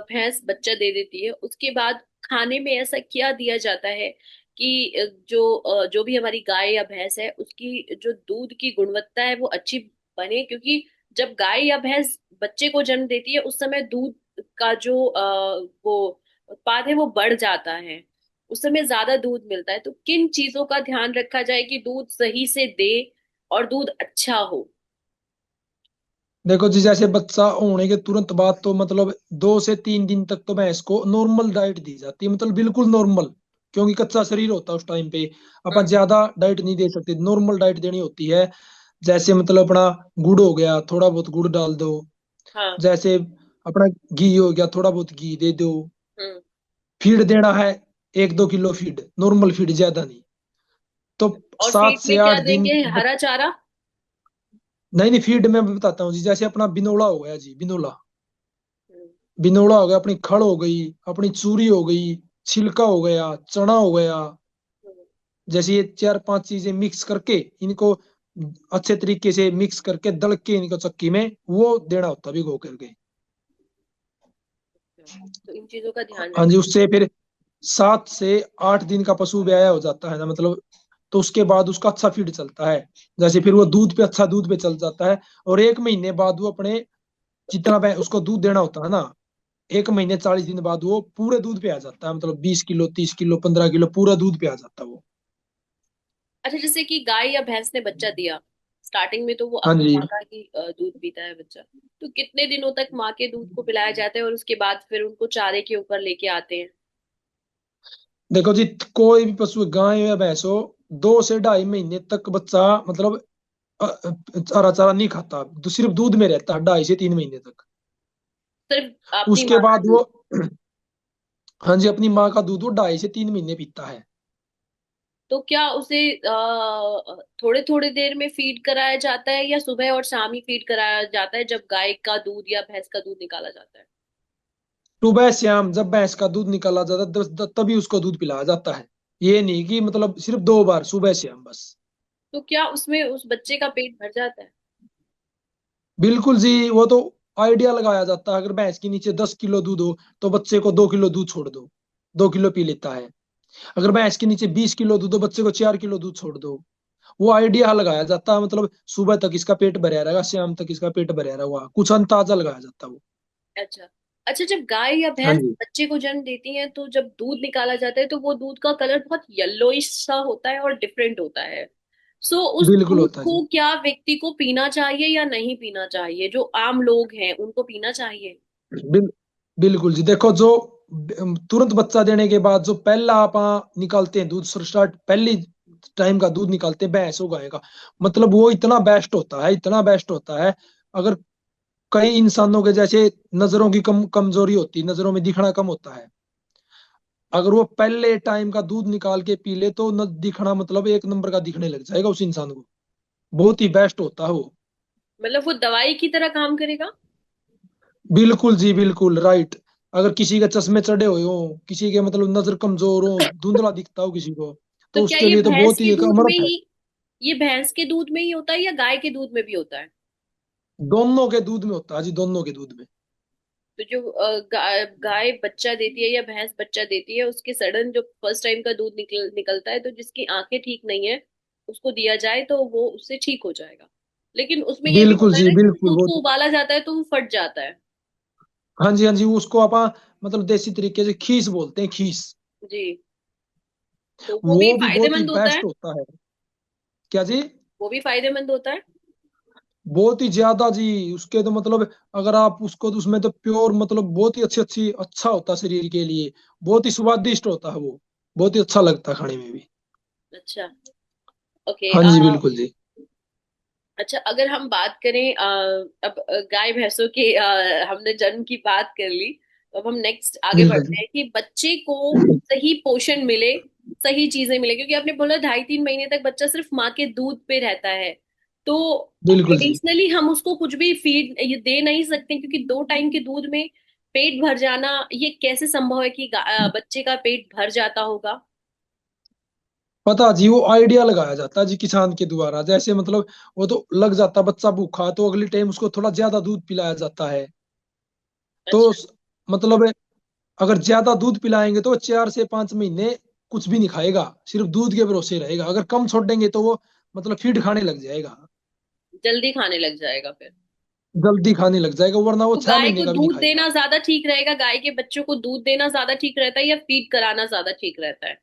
S2: भैंस बच्चा दे देती है उसके बाद खाने में ऐसा क्या दिया जाता है कि जो भी हमारी गाय या भैंस है उसकी जो दूध की गुणवत्ता है वो अच्छी बने? क्योंकि जब गाय या भैंस बच्चे को जन्म देती है उस समय दूध का जो वो उत्पाद है वो बढ़ जाता है, उस समय ज्यादा दूध मिलता है। तो किन चीजों का ध्यान रखा जाए कि दूध सही से दे और दूध अच्छा हो?
S1: देखो जी, जैसे बच्चा होने के तुरंत बाद तो मतलब 2 से 3 दिन तक तो भैंस को नॉर्मल डाइट दी जाती है, मतलब बिल्कुल नॉर्मल, क्योंकि कच्चा शरीर होता है उस टाइम पे, अपन
S2: हाँ
S1: ज्यादा डाइट नहीं दे सकते, नॉर्मल डाइट देनी होती है। जैसे मतलब अपना गुड़ हो गया, थोड़ा बहुत गुड़ डाल दो,
S2: हाँ।
S1: जैसे अपना घी हो गया, थोड़ा बहुत घी दे दो।
S2: हम्म।
S1: फीड देना है 1-2 किलो फीड, नॉर्मल फीड, ज्यादा नहीं। तो
S2: और
S1: सात
S2: फीड
S1: से
S2: में क्या
S1: आठ दिन
S2: देंगे, हरा चारा?
S1: नहीं नहीं, फीड में बताता हूँ जी, जैसे अपना बिनोला हो गया जी, बिनोला,
S2: हम्म।
S1: बिनोला हो गया, अपनी खड़ हो गई, अपनी चूरी हो गई, छिलका हो गया, चना हो गया,
S2: हम्म।
S1: जैसे ये 4-5 चीजें मिक्स करके इनको अच्छे तरीके से मिक्स करके दल के इनको चक्की में वो देना होता है भिगो करके।
S2: तो इन चीजों का ध्यान
S1: हाँ जी,
S2: रखना।
S1: उससे फिर 7 से 8 दिन का पशु ब्याया हो जाता है ना, मतलब तो उसके बाद उसका अच्छा फीड चलता है, जैसे फिर वो दूध पे, अच्छा दूध पे चल जाता है, और 1 महीने बाद वो अपने जितना उसको दूध देना होता है ना, 1 महीने 40 दिन बाद वो पूरे दूध पे आ जाता है, मतलब 20 किलो 30 किलो 15 किलो पूरा दूध पे आ जाता है वो।
S2: अच्छा, जैसे कि गाय या भैंस ने बच्चा दिया, स्टार्टिंग में तो वो
S1: हाँ
S2: अपनी
S1: जी।
S2: माँ का ही दूध पीता है बच्चा। तो कितने दिनों तक माँ के दूध को पिलाया जाता है और उसके बाद फिर उनको चारे के ऊपर लेके आते हैं?
S1: देखो जी, कोई भी पशु, गाय या भैंस हो, 2 से 2.5 महीने तक बच्चा मतलब चारा चारा नहीं खाता, तो सिर्फ दूध में रहता है 2.5 से 3 महीने तक।
S2: सिर्फ अपनी
S1: उसके
S2: माँ का
S1: बाद
S2: दूध?
S1: वो हाँ जी, अपनी माँ का दूध वो 2.5 से 3 महीने पीता है।
S2: तो क्या उसे थोड़े थोड़े देर में फीड कराया जाता है या सुबह और शाम ही फीड कराया जाता है जब गाय का दूध या भैंस का दूध निकाला जाता है?
S1: सुबह शाम जब भैंस का दूध निकाला जाता है, तभी उसको दूध पिलाया जाता है। ये नहीं कि मतलब सिर्फ 2 बार, सुबह शाम बस।
S2: तो क्या उसमें उस बच्चे का पेट भर जाता है?
S1: बिल्कुल जी, वो तो आइडिया लगाया जाता है, अगर भैंस के नीचे 10 किलो दूध हो तो बच्चे को 2 किलो दूध छोड़ दो, 2 किलो पी लेता है। अगर भैंस के नीचे 20 किलो दूध हो, बच्चे को 4 किलो दूध छोड़ दो। वो आइडिया लगाया जाता है, मतलब सुबह तक इसका पेट भरा रहेगा, शाम तक इसका पेट भरा रहेगा, कुछ अंदाजा लगाया जाता है वो।
S2: अच्छा। अच्छा, जब गाय या
S1: हाँ
S2: भैंस
S1: जी।
S2: बच्चे को जन्म देती हैं तो जब दूध निकाला जाता है तो वो दूध का कलर बहुत येलोइश सा होता है और डिफरेंट होता है। सो उस
S1: बिल्कुल
S2: दूध
S1: होता है जी।
S2: को क्या व्यक्ति को पीना चाहिए या नहीं पीना चाहिए? जो आम लोग हैं उनको पीना चाहिए?
S1: बिल, बिल्कुल जी, देखो जो तुरंत बच्चा देने के बाद जो पहला आप निकालते हैं दूध, स्टार्ट पहली टाइम का दूध निकालते हैं भैंस हो गाय का, मतलब वो इतना बेस्ट होता है, इतना बेस्ट होता है। अगर कई इंसानों के जैसे नजरों की कमजोरी होती है, नजरों में दिखना कम होता है, अगर वो पहले टाइम का दूध निकाल के पी ले तो न दिखना, मतलब 1 नंबर का दिखने लग जाएगा उस इंसान को। बहुत ही बेस्ट होता है वो।
S2: मतलब वो दवाई की तरह काम करेगा?
S1: बिल्कुल जी, बिल्कुल राइट। अगर किसी के चश्मे चढ़े हुए हो, किसी के मतलब नजर कमजोर हो, धुंधला दिखता हो किसी को,
S2: तो
S1: तो
S2: क्या
S1: उसके
S2: ये
S1: लिए तो
S2: भैंस
S1: बहुत ही
S2: के
S1: एक
S2: दूध में
S1: अमृत है।
S2: ही, ये भैंस के दूध में ही होता है या गाय के दूध में भी होता है?
S1: दोनों के दूध में होता है जी, दोनों के दूध में।
S2: तो जो गाय बच्चा देती है या भैंस बच्चा देती है, उसके सडन जो फर्स्ट टाइम का दूध निकलता है, तो जिसकी आंखें ठीक नहीं है उसको दिया जाए तो वो उससे ठीक हो जाएगा। लेकिन उसमें ये भी
S1: बिल्कुल
S2: होता है
S1: जी,
S2: ना कि
S1: बिल्कुल
S2: दूध
S1: वो
S2: को उबाला जाता है तो वो फट जाता है।
S1: हाँ जी, हाँ जी, उसको आप मतलब देसी तरीके से खीस बोलते हैं, खीस।
S2: जी। तो वो भी
S1: वो भी बहुत ही
S2: फायदेमंद होता है?
S1: बेस्ट होता है। क्या जी?
S2: वो भी फायदेमंद होता है?
S1: बहुत ही ज्यादा जी। उसके तो मतलब अगर आप उसको तो उसमें तो प्योर मतलब बहुत ही अच्छी अच्छी अच्छा होता है शरीर के लिए। बहुत ही स्वादिष्ट होता है वो, बहुत ही अच्छा लगता है खाने में भी।
S2: अच्छा। ओके।
S1: हाँ जी, बिल्कुल जी।
S2: अच्छा, अगर हम बात करें अब गाय भैंसों के हमने जन्म की बात कर ली, तो अब हम नेक्स्ट आगे
S1: बिल्कुल
S2: बढ़ते
S1: जी।
S2: हैं कि बच्चे को सही पोषण मिले, सही चीजें मिले, क्योंकि आपने बोला 2.5-3 महीने तक बच्चा सिर्फ माँ के दूध पे रहता है। तो
S1: बिल्कुल जी।
S2: एडिशनली हम उसको कुछ भी फीड ये दे नहीं सकते, क्योंकि 2 टाइम के दूध में पेट भर जाना ये कैसे संभव है कि बच्चे का पेट भर जाता होगा?
S1: पता जी, वो आइडिया लगाया जाता है जी किसान के द्वारा, जैसे मतलब वो तो लग जाता बच्चा भूखा तो अगली टाइम उसको थोड़ा ज्यादा दूध पिलाया जाता है। तो
S2: अच्छा।
S1: मतलब अगर ज्यादा दूध पिलाएंगे तो 4 से 5 महीने कुछ भी नहीं खाएगा, सिर्फ दूध के भरोसे रहेगा। अगर कम छोड़ देंगे तो वो मतलब फीड खाने लग जाएगा,
S2: जल्दी खाने लग जाएगा फिर?
S1: जल्दी खाने लग जाएगा, वरना वो
S2: तो
S1: छह
S2: गाय
S1: महीने
S2: को
S1: का भी नहीं
S2: दूध
S1: खाएगा।
S2: देना ज्यादा ठीक रहेगा, गाय के बच्चों को दूध देना ज्यादा ठीक रहता है या फीड कराना ज्यादा ठीक रहता है?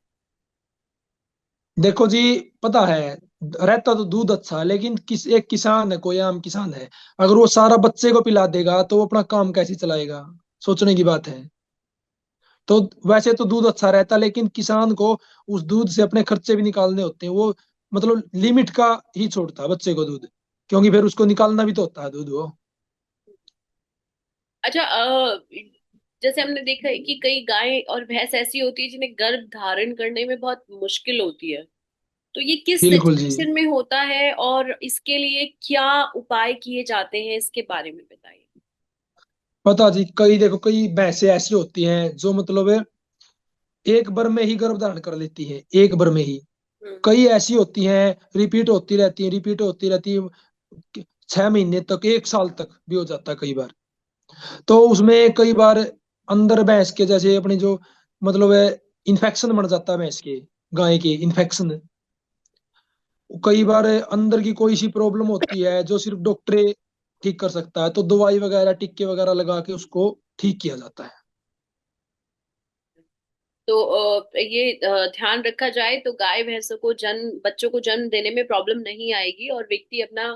S1: देखो जी, पता है, रहता तो दूध अच्छा है, लेकिन एक किसान है, कोई आम किसान है, अगर वो सारा बच्चे को पिला देगा तो वो अपना काम कैसे चलाएगा? सोचने की बात है। तो वैसे तो दूध अच्छा रहता, लेकिन किसान को उस दूध से अपने खर्चे भी निकालने होते हैं, वो मतलब लिमिट का ही छोड़ता है बच्चे को दूध, क्योंकि फिर उसको निकालना भी तो होता है दूध वो।
S2: अच्छा, जैसे हमने देखा है कि कई गाय और भैंस ऐसी होती है जिन्हें गर्भ धारण करने में बहुत मुश्किल होती है। तो ये किस
S1: बिल्कुल जी।
S2: सिचुएशन में होता है और इसके लिए क्या उपाय किए जाते हैं, इसके बारे में बताइए।
S1: पता जी, कई देखो कई भैंसे ऐसी होती हैं जो मतलब एक बार में ही गर्भ धारण कर लेती है, एक बार में ही।
S2: हम्म।
S1: कई ऐसी होती हैं रिपीट होती रहती है, रिपीट होती रहती है, 6 महीने तक 1 साल तक भी हो जाता है कई बार। तो उसमें कई बार अंदर भैंस के जैसे अपनी जो मतलब है इन्फेक्शन बन जाता है भैंस के, गाय के इन्फेक्शन। कई बार अंदर की कोई सी प्रॉब्लम होती है जो सिर्फ डॉक्टर ठीक कर सकता है, तो दवाई वगैरह टिक्के वगैरह लगा के उसको ठीक किया जाता है।
S2: तो ये ध्यान रखा जाए तो गाय भैंसों को जन्म बच्चों को जन्म देने में प्रॉब्लम नहीं आएगी, और व्यक्ति अपना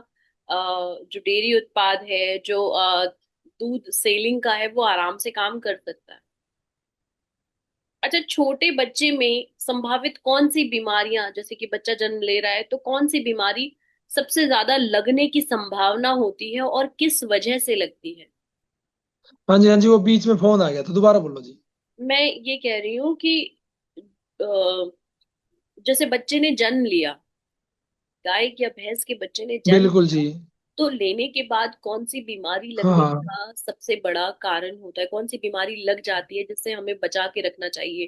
S2: जो डेयरी उत्पाद है, जो दूध सेलिंग का है, वो आराम से काम कर सकता है। अच्छा, छोटे बच्चे में संभावित कौन सी बीमारियां, जैसे कि बच्चा जन्म ले रहा है तो कौन सी बीमारी सबसे ज्यादा लगने की संभावना होती है और किस वजह से लगती है?
S1: हाँ जी, हाँ जी, वो बीच में फोन आ गया था, दोबारा बोलो जी।
S2: मैं ये कह रही हूँ कि अ, जैसे बच्चे ने जन्म लिया, गाय या भैंस के बच्चे ने जन्म
S1: बिल्कुल
S2: लिया,
S1: जी।
S2: तो लेने के बाद कौन सी बीमारी
S1: हाँ
S2: लगने
S1: हाँ।
S2: का सबसे बड़ा कारण होता है? कौन सी बीमारी लग जाती है जिससे हमें बचा के रखना चाहिए?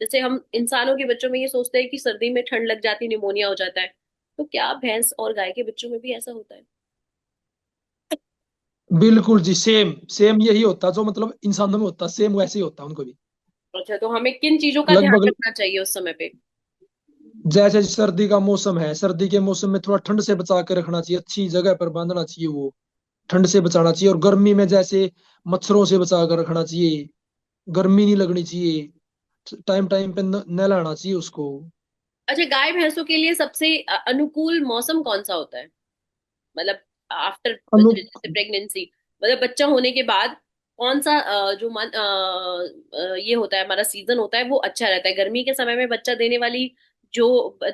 S2: जैसे हम इंसानों के बच्चों में ये सोचते हैं कि सर्दी में ठंड लग जाती, निमोनिया हो जाता है, तो क्या भैंस और गाय के बच्चों में भी ऐसा होता है?
S1: बिल्कुल जी, सेम सेम यही होता जो मतलब इंसानों में होता, सेम वैसे ही होता उनको भी।
S2: अच्छा, तो हमें किन चीजों का ध्यान
S1: लगभग
S2: रखना चाहिए उस समय पे?
S1: जैसे सर्दी का मौसम है, सर्दी के मौसम में थोड़ा ठंड से बचा के रखना चाहिए, अच्छी जगह पर बांधना चाहिए, वो ठंड से बचाना चाहिए। और गर्मी में जैसे मच्छरों से बचा कर रखना चाहिए, गर्मी नहीं लगनी चाहिए, टाइम टाइम पे नहलाना चाहिए उसको।
S2: अच्छा, गाय भैंसों के लिए सबसे अनुकूल मौसम कौन सा होता है? मतलब आफ्टर,
S1: अनु
S2: जैसे प्रेगनेंसी, मतलब बच्चा होने के बाद कौन सा ये होता है, हमारा सीजन होता है, वो अच्छा रहता है? गर्मी के समय में बच्चा देने वाली जो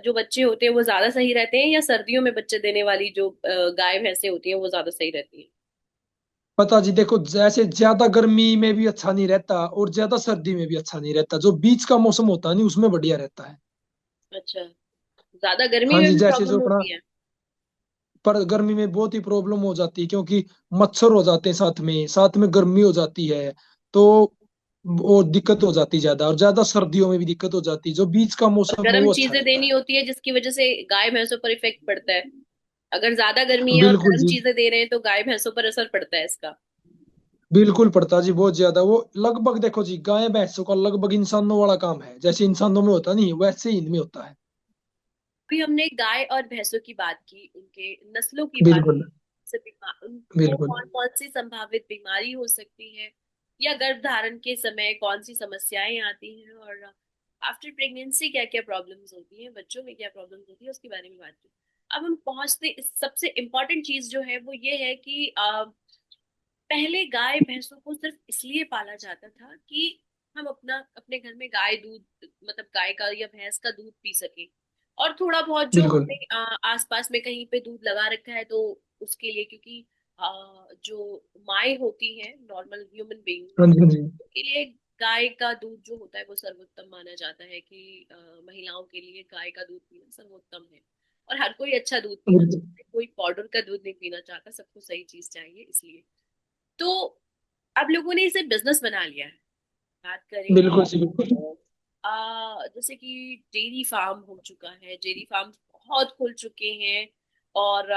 S2: जो बच्चे होते हैं वो ज्यादा सही रहते हैं, या सर्दियों में बच्चे देने वाली जो गाय भैंसे होती हैं वो ज्यादा सही रहती हैं?
S1: पता जी, देखो जैसे ज्यादा गर्मी में भी अच्छा नहीं रहता और ज्यादा सर्दी में भी अच्छा नहीं रहता, जो बीच का मौसम होता है नहीं उसमें बढ़िया रहता है।
S2: अच्छा, ज्यादा गर्मी
S1: हाँ
S2: में
S1: जी,
S2: भी
S1: जैसे जो
S2: प्रॉब्लम
S1: अपना,
S2: होती है?
S1: पर गर्मी में बहुत ही प्रॉब्लम हो जाती है क्योंकि मच्छर हो जाते हैं, साथ में गर्मी हो जाती है, तो वो दिक्कत हो जाती है ज्यादा, और ज्यादा सर्दियों में भी दिक्कत हो जाती है। जो बीच का
S2: और
S1: मौसम है
S2: गर्म
S1: वो अच्छा
S2: चीजें
S1: रहता
S2: देनी
S1: है।
S2: होती है जिसकी वजह से गाय भैंसों पर इफेक्ट पड़ता है। अगर ज्यादा गर्मी है और
S1: बिल्कुल
S2: गर्म
S1: जी,
S2: चीजें दे रहे हैं तो गाय भैंसों पर असर पड़ता है इसका।
S1: बिल्कुल पड़ता जी, बहुत ज्यादा। वो लगभग देखो जी, गाय भैंसों का लगभग इंसानों वाला काम है, जैसे इंसानों में होता नहीं वैसे ही इनमें होता है।
S2: अभी हमने गाय और भैंसों की बात की, उनके नस्लों की बात
S1: बिल्कुल
S2: की, से उनको
S1: बिल्कुल।
S2: कौन कौन सी संभावित बीमारी हो सकती है, या गर्भधारण के समय कौन सी समस्याएं आती हैं, और आफ्टर प्रेगनेंसी क्या क्या प्रॉब्लम्स होती हैं, बच्चों में क्या प्रॉब्लम्स होती है, उसके बारे में बात की। अब हम पहुंचते सबसे इम्पोर्टेंट चीज जो है वो ये है कि पहले गाय भैंसों को सिर्फ इसलिए पाला जाता था कि हम अपने घर में गाय दूध, मतलब गाय का या भैंस का दूध पी सके, और थोड़ा बहुत जो
S1: बिल्कुल।
S2: हमने आसपास में कहीं पे दूध लगा रखा है तो उसके लिए, क्योंकि जो माएँ होती हैं नॉर्मल ह्यूमन बीइंग
S1: हाँ जी, हाँ जी।
S2: के लिए गाय का दूध जो होता है वो सर्वोत्तम माना जाता है, कि महिलाओं के लिए गाय का दूध पीना सर्वोत्तम है। और हर कोई अच्छा दूध पीना
S1: बिल्कुल
S2: चाहता है, कोई पाउडर का दूध नहीं पीना चाहता, सबको सही चीज चाहिए, इसलिए तो अब लोगों ने इसे बिजनेस बना लिया है। बात करें
S1: बिल्कुल जी, बिल्कुल।
S2: जैसे कि डेयरी फार्म हो चुका है, डेयरी फार्म बहुत खुल चुके हैं, और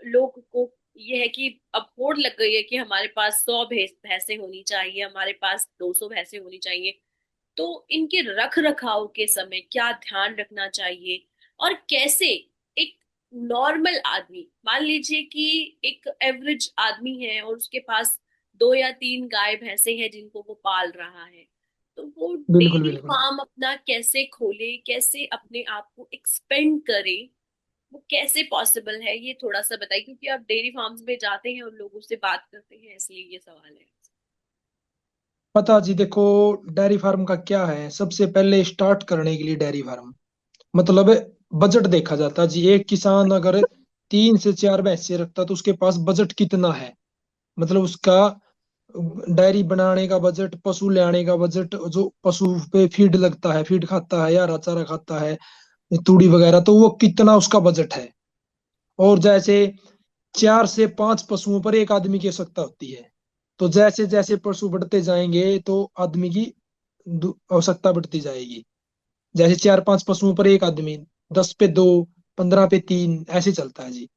S2: लोग को ये है कि अब होड़ लग गई है कि हमारे पास 100 भैंसें होनी चाहिए, हमारे पास 200 भैंसें होनी चाहिए। तो इनके रख रखाव के समय क्या ध्यान रखना चाहिए, और कैसे एक नॉर्मल आदमी, मान लीजिए कि एक एवरेज आदमी है और उसके पास 2 या 3 गाय भैंसे हैं जिनको वो पाल रहा है, तो वो
S1: बिल्कुल
S2: डेयरी
S1: बिल्कुल।
S2: फार्म अपना कैसे खोले, कैसे अपने आप को एक्सपेंड करे, वो कैसे पॉसिबल है, ये थोड़ा सा बताइए, क्योंकि आप डेयरी फार्म्स में जाते हैं और लोगों से बात करते हैं, इसलिए ये सवाल है।
S1: पता जी, देखो डेयरी फार्म का क्या है, सबसे पहले स्टार्ट करने के लिए डेयरी फार्म मतलब बजट देखा जाता है जी। एक किसान अगर 3 से 4 भैंसे रखता तो उसके पास बजट कितना है, मतलब उसका डायरी बनाने का बजट, पशु ले आने का बजट, जो पशु पे फीड लगता है, फीड खाता है या हरा चारा खाता है, तूड़ी वगैरह, तो वो कितना उसका बजट है। और जैसे 4 से 5 पशुओं पर एक आदमी की आवश्यकता होती है, तो जैसे जैसे पशु बढ़ते जाएंगे तो आदमी की आवश्यकता बढ़ती जाएगी। जैसे 4 5 पशुओं पर एक आदमी, 10 पे 2, 15 पे 3, ऐसे चलता है जी।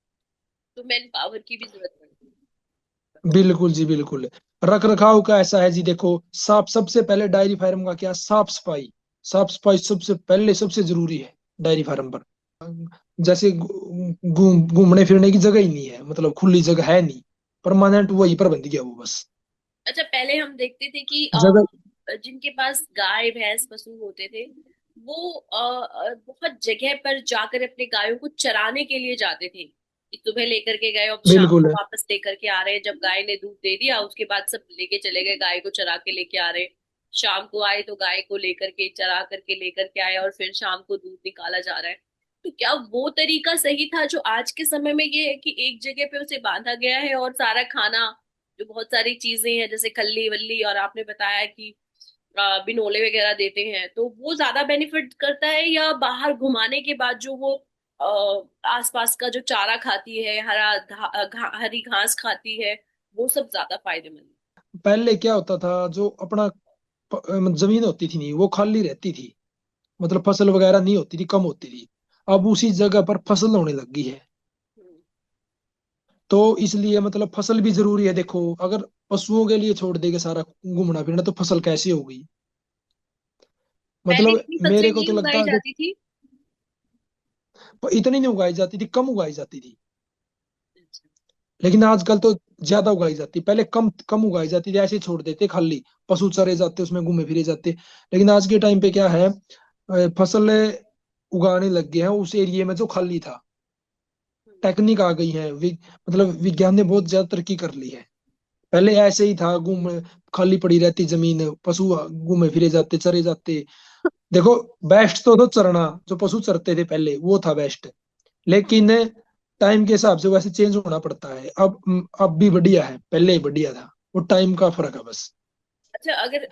S2: तो मैन पावर की भी जरूरत पड़ती है।
S1: बिल्कुल जी, बिल्कुल। रख रखाव का ऐसा है जी, देखो साफ, सबसे पहले डायरी फार्म का क्या, साफ सफाई। साफ सफाई सबसे पहले सबसे जरूरी है डायरी फार्म पर। जैसे घूमने फिरने की जगह ही नहीं है, मतलब खुली जगह है नहीं, परमानेंट वही पर बंद गया वो बस।
S2: अच्छा, पहले हम देखते थे कि
S1: जगह।
S2: जिनके पास गाय भैंस पशु होते थे, वो बहुत जगह पर जाकर अपने गायों को चराने के लिए जाते थे, कि सुबह लेकर के गए और शाम
S1: बिल्कुल
S2: को
S1: है।
S2: वापस लेकर के आ रहे हैं। जब गाय ने दूध दे दिया उसके बाद सब लेके चले गए, गाय को चरा के लेके आ रहे। शाम को आए तो गाय को लेकर के चरा करके लेकर के आए और फिर शाम को दूध निकाला जा रहा है। तो क्या वो तरीका सही था जो आज के समय में ये है कि एक जगह पे उसे बांधा गया है और सारा खाना, जो बहुत सारी चीजें हैं जैसे खल्ली वल्ली, और आपने बताया कि बिनोले वगैरह देते हैं, तो वो ज्यादा बेनिफिट करता है, या बाहर घुमाने के बाद जो वो आसपास का जो चारा खाती है, हरी घास खाती है, वो सब ज्यादा फायदेमंद है?
S1: पहले क्या होता था, जो अपना जमीन होती थी नहीं, वो खाली रहती थी, मतलब फसल वगैरह नहीं होती थी, कम होती थी। अब उसी जगह पर फसल होने लगी है।
S2: हम्म।
S1: तो इसलिए मतलब फसल भी जरूरी है। देखो, अगर पशुओं के लिए छोड़ देंगे सारा घूमना फिरना, तो फसल कैसे होगी?
S2: पहले
S1: मतलब
S2: इतनी फसलें
S1: मेरे को
S2: नहीं
S1: तो लगता
S2: उगाई
S1: है
S2: जाती थी।
S1: इतनी नहीं उगाई जाती थी, कम उगाई जाती थी।
S2: अच्छा।
S1: लेकिन आजकल तो ज्यादा उगाई जाती, पहले कम कम उगाई जाती थी, ऐसे ही छोड़ देते खाली, पशु चरे जाते, उसमें घूमे फिरे जाते। लेकिन आज के टाइम पे क्या है, फसल उगाने लग गए हैं उस एरिया में जो खाली था।
S2: हम्म।
S1: टेक्निक आ गई है, मतलब विज्ञान ने बहुत ज्यादा तरक्की कर ली है। पहले ऐसे ही था, घूम खाली पड़ी रहती जमीन, पशु घूमे फिरे जाते, चरे जाते। देखो, बेस्ट तो चरना, जो पशु चरते थे पहले वो था बेस्ट। लेकिन टाइम के हिसाब से वैसे चेंज होना पड़ता है। अब भी बढ़िया है, पहले ही बढ़िया था, वो टाइम का फर्क है बस।
S2: अच्छा, अगर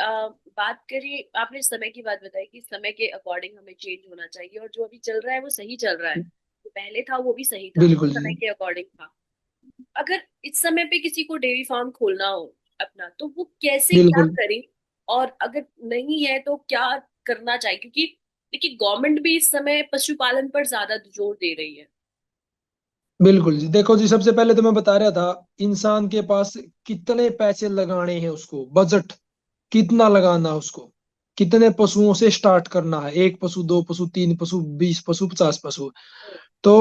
S2: बात करें, आपने समय की बात बताई कि समय के अकॉर्डिंग हमें चेंज होना चाहिए, और जो अभी चल रहा है वो सही चल रहा है, जो पहले था वो भी सही था,
S1: बिल्कुल
S2: समय
S1: जी।
S2: के अकॉर्डिंग था। अगर इस समय पे किसी को डेयरी फार्म खोलना हो अपना, तो वो कैसे क्या
S1: बिल्कुल
S2: करे, और अगर नहीं है तो क्या करना चाहिए? क्योंकि देखिए, गवर्नमेंट भी इस समय पशुपालन पर ज्यादा जोर दे रही है।
S1: बिल्कुल जी। देखो जी, सबसे पहले तो मैं बता रहा था, इंसान के पास कितने पैसे लगाने हैं, उसको बजट कितना लगाना है, उसको कितने पशुओं से स्टार्ट करना है, एक पशु, दो पशु, तीन पशु, 20 पशु, 50 पशु। तो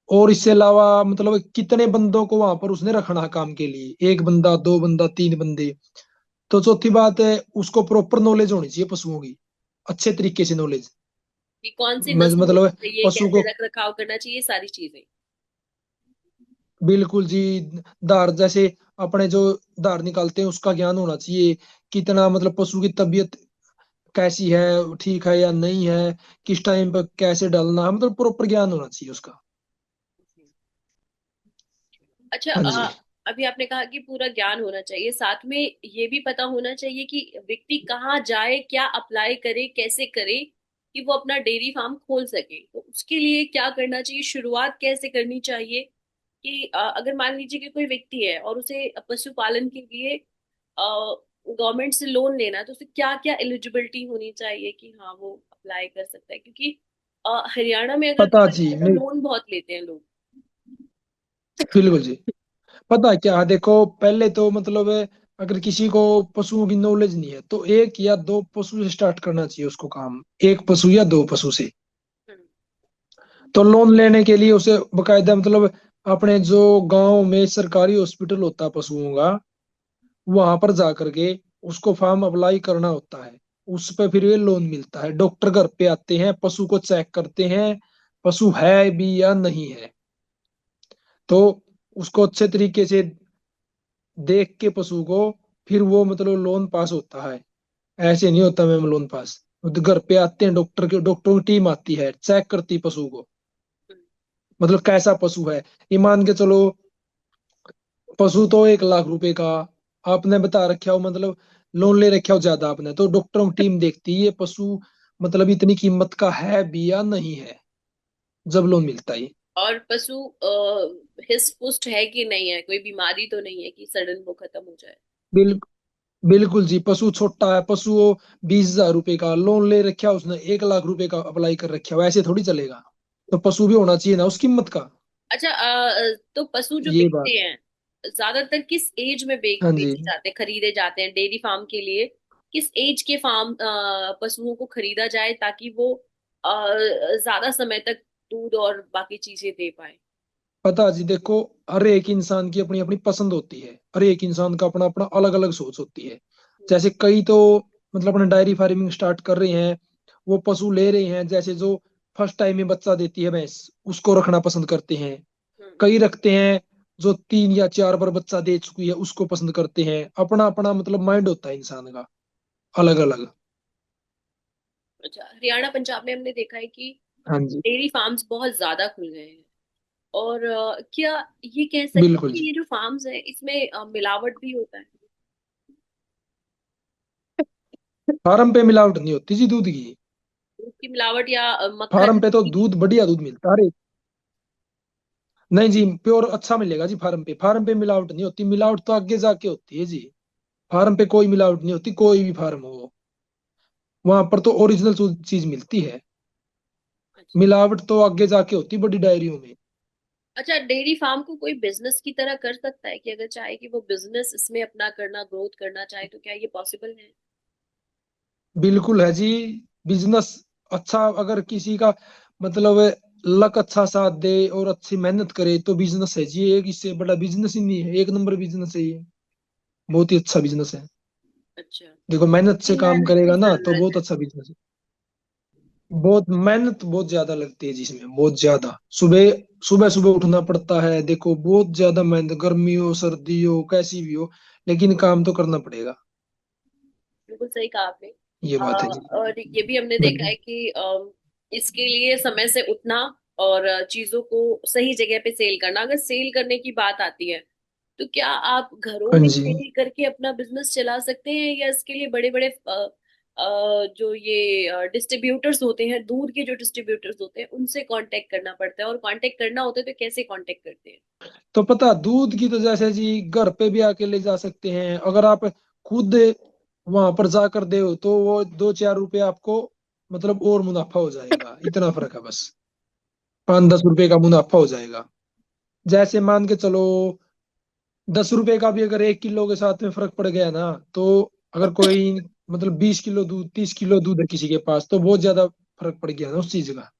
S1: और इससे अलावा मतलब कितने बंदों को वहां पर उसने रखना है काम के लिए, एक बंदा, दो बंदा, तीन बंदे। तो चौथी बात है, उसको प्रॉपर नॉलेज होनी चाहिए पशुओं की, अच्छे तरीके से नॉलेज।
S2: कि कौन सी नस्ल होनी
S1: मतलब
S2: चाहिए,
S1: पशु
S2: कैसे
S1: को,
S2: रख रखाव करना चाहिए, सारी चीजें।
S1: बिल्कुल जी, धार जैसे अपने जो धार निकालते हैं उसका ज्ञान होना चाहिए, कितना मतलब पशु की तबीयत कैसी है, ठीक है या नहीं है, किस टाइम पर कैसे डालना है, मतलब प्रॉपर ज्ञान होना चाहिए उसका।
S2: अच्छा,
S1: हाँ जी।
S2: अभी आपने कहा कि पूरा ज्ञान होना चाहिए, साथ में ये भी पता होना चाहिए कि व्यक्ति कहाँ जाए, क्या अप्लाई करे, कैसे करे कि वो अपना डेयरी फार्म खोल सके। तो उसके लिए क्या करना चाहिए, शुरुआत कैसे करनी चाहिए? कि अगर मान लीजिए कि कोई व्यक्ति है और उसे पशुपालन के लिए गवर्नमेंट से लोन लेना है, तो उसे क्या क्या एलिजिबिलिटी होनी चाहिए कि हाँ वो अप्लाई कर सकता है? क्योंकि हरियाणा में अगर
S1: पता
S2: देखा
S1: जी,
S2: जाए तो लोन बहुत लेते हैं लोग।
S1: बिल्कुल जी। पता है क्या, देखो पहले तो मतलब अगर किसी को पशुओं की नॉलेज नहीं है, तो एक या दो पशु से स्टार्ट करना चाहिए उसको काम, एक पशु या दो पशु से।
S2: हम्म।
S1: तो लोन लेने के लिए उसे बकायदा मतलब अपने जो गांव में सरकारी हॉस्पिटल होता है पशुओं का, वहां पर जा करके उसको फॉर्म अप्लाई करना होता है। उस पे फिर ये लोन मिलता है, डॉक्टर घर पे आते हैं, पशु को चेक करते हैं, पशु है भी या नहीं है। तो उसको अच्छे तरीके से देख के पशु को, फिर वो मतलब लोन पास होता है। ऐसे नहीं होता मैम लोन पास। वो तो घर पे आते हैं, डॉक्टरों की टीम आती है, चेक करती है पशु को,
S2: हम्म।
S1: मतलब कैसा पशु है। ये मान के चलो, पशु तो 1 लाख रुपए का आपने बता रखा हो, मतलब लोन ले रखा हो ज्यादा आपने, तो डॉक्टरों की टीम देखती है ये पशु मतलब इतनी कीमत का है भी या नहीं है, जब लोन मिलता है।
S2: और पशु हिस्ट पुष्ट है कि नहीं है, कोई बीमारी तो नहीं है कि सडन वो खत्म हो जाए?
S1: बिल, बिल्कुल जी। पशु छोटा है, पशु वो 20 हजार रुपए का लोन ले रखा है उसने, 1 लाख रुपए का अप्लाई कर रखा है, वैसे थोड़ी चलेगा। तो पशु भी होना चाहिए ना उस कीमत का।
S2: अच्छा, तो पशु जो
S1: ये
S2: बिकते
S1: बात।
S2: हैं ज्यादातर किस एज में
S1: हाँ जी।
S2: बेचे जाते हैं, खरीदे जाते हैं डेयरी फार्म के लिए? किस एज के फार्म पशुओं को खरीदा जाए ताकि वो ज्यादा समय तक दूध और बाकी चीजें दे पाए?
S1: पता जी देखो, हर एक इंसान की अपनी अपनी पसंद होती है, हर एक इंसान का अपना अपना अलग अलग सोच होती है।
S2: हम्म।
S1: जैसे कई तो मतलब अपना डायरी फार्मिंग स्टार्ट कर रहे हैं, वो पशु ले रहे हैं, जैसे जो फर्स्ट टाइम में बच्चा देती है भैंस, उसको रखना पसंद करते हैं।
S2: हम्म।
S1: कई रखते हैं जो 3 या 4 बार बच्चा दे चुकी है, उसको पसंद करते हैं। अपना अपना मतलब माइंड होता है इंसान का, अलग अलग।
S2: अच्छा, हरियाणा पंजाब में हमने देखा है कि
S1: हाँ जी।
S2: डेयरी फार्म्स बहुत ज्यादा खुल गए हैं। और क्या ये कह सकते हैं
S1: बिल्कुल
S2: कि
S1: जी।
S2: ये जो फार्म्स है इसमें मिलावट भी होता है?
S1: फार्म पे मिलावट नहीं होती जी दूध की।
S2: दूध की मिलावट या मक्खन
S1: फार्म पे तो
S2: की?
S1: दूध बढ़िया दूध मिलता है। नहीं जी, प्योर अच्छा मिलेगा जी फार्म पे। फार्म पे मिलावट नहीं होती, मिलावट तो आगे जाके होती है जी। फार्म पे कोई मिलावट नहीं होती, कोई भी फार्म हो, वहां पर तो ओरिजिनल चीज मिलती है।
S2: अच्छा।
S1: मिलावट तो आगे जाके होती बड़ी डायरियों में।
S2: अच्छा, डेयरी फार्म को कोई बिजनेस की तरह कर सकता है कि अगर चाहे कि वो बिजनेस इसमें अपना करना, ग्रोथ करना चाहे, तो क्या ये पॉसिबल है?
S1: बिल्कुल है जी। बिजनेस अच्छा, अगर किसी का मतलब लक अच्छा साथ दे और अच्छी मेहनत करे तो बिजनेस है जी। एक इससे बड़ा बिजनेस ही नहीं है, एक नंबर बिजनेस है ये। बहुत ही अच्छा बिजनेस है।
S2: अच्छा।
S1: देखो मेहनत से
S2: की
S1: काम
S2: मेहनत की
S1: करेगा ना तो
S2: जरूरत
S1: बहुत
S2: है?
S1: अच्छा बिजनेस है। बहुत मेहनत बहुत ज्यादा लगती है जिसमें, बहुत ज्यादा। सुबह सुबह सुबह उठना पड़ता है, देखो बहुत ज्यादा मेहनत, गर्मी हो सर्दी हो कैसी भी हो, लेकिन काम तो करना पड़ेगा।
S2: बिल्कुल सही कहा आपने।
S1: ये बात है जी।
S2: और ये भी हमने देखा
S1: बिल्कुल।
S2: है कि इसके लिए समय से उठना और चीजों को सही जगह पे सेल करना। अगर सेल करने की बात आती है, तो क्या आप घरों
S1: हाँ
S2: में
S1: जी।
S2: सेल करके अपना बिजनेस चला सकते हैं, या इसके लिए बड़े बड़े जो ये डिस्ट्रीब्यूटर्स होते हैं, दूध के जो डिस्ट्रीब्यूटर्स होते हैं, उनसे कांटेक्ट करना पड़ता है? और कांटेक्ट करना होता है तो कैसे कांटेक्ट करते हैं?
S1: तो पता दूध की तो जैसे जी घर पे भी आके ले जा सकते हैं। अगर आप खुद वहां पर जाकर दे तो वो 2 4 रुपए आपको मतलब और मुनाफा हो जाएगा, इतना फर्क है बस। 5 10 रुपए का मुनाफा हो जाएगा। जैसे मान के चलो 10 रुपए का भी अगर 1 किलो के साथ में फर्क पड़ गया ना, तो अगर कोई मतलब 20 किलो दूध 30 किलो दूध है किसी के पास, तो बहुत ज्यादा फर्क पड़ गया ना उस चीज का।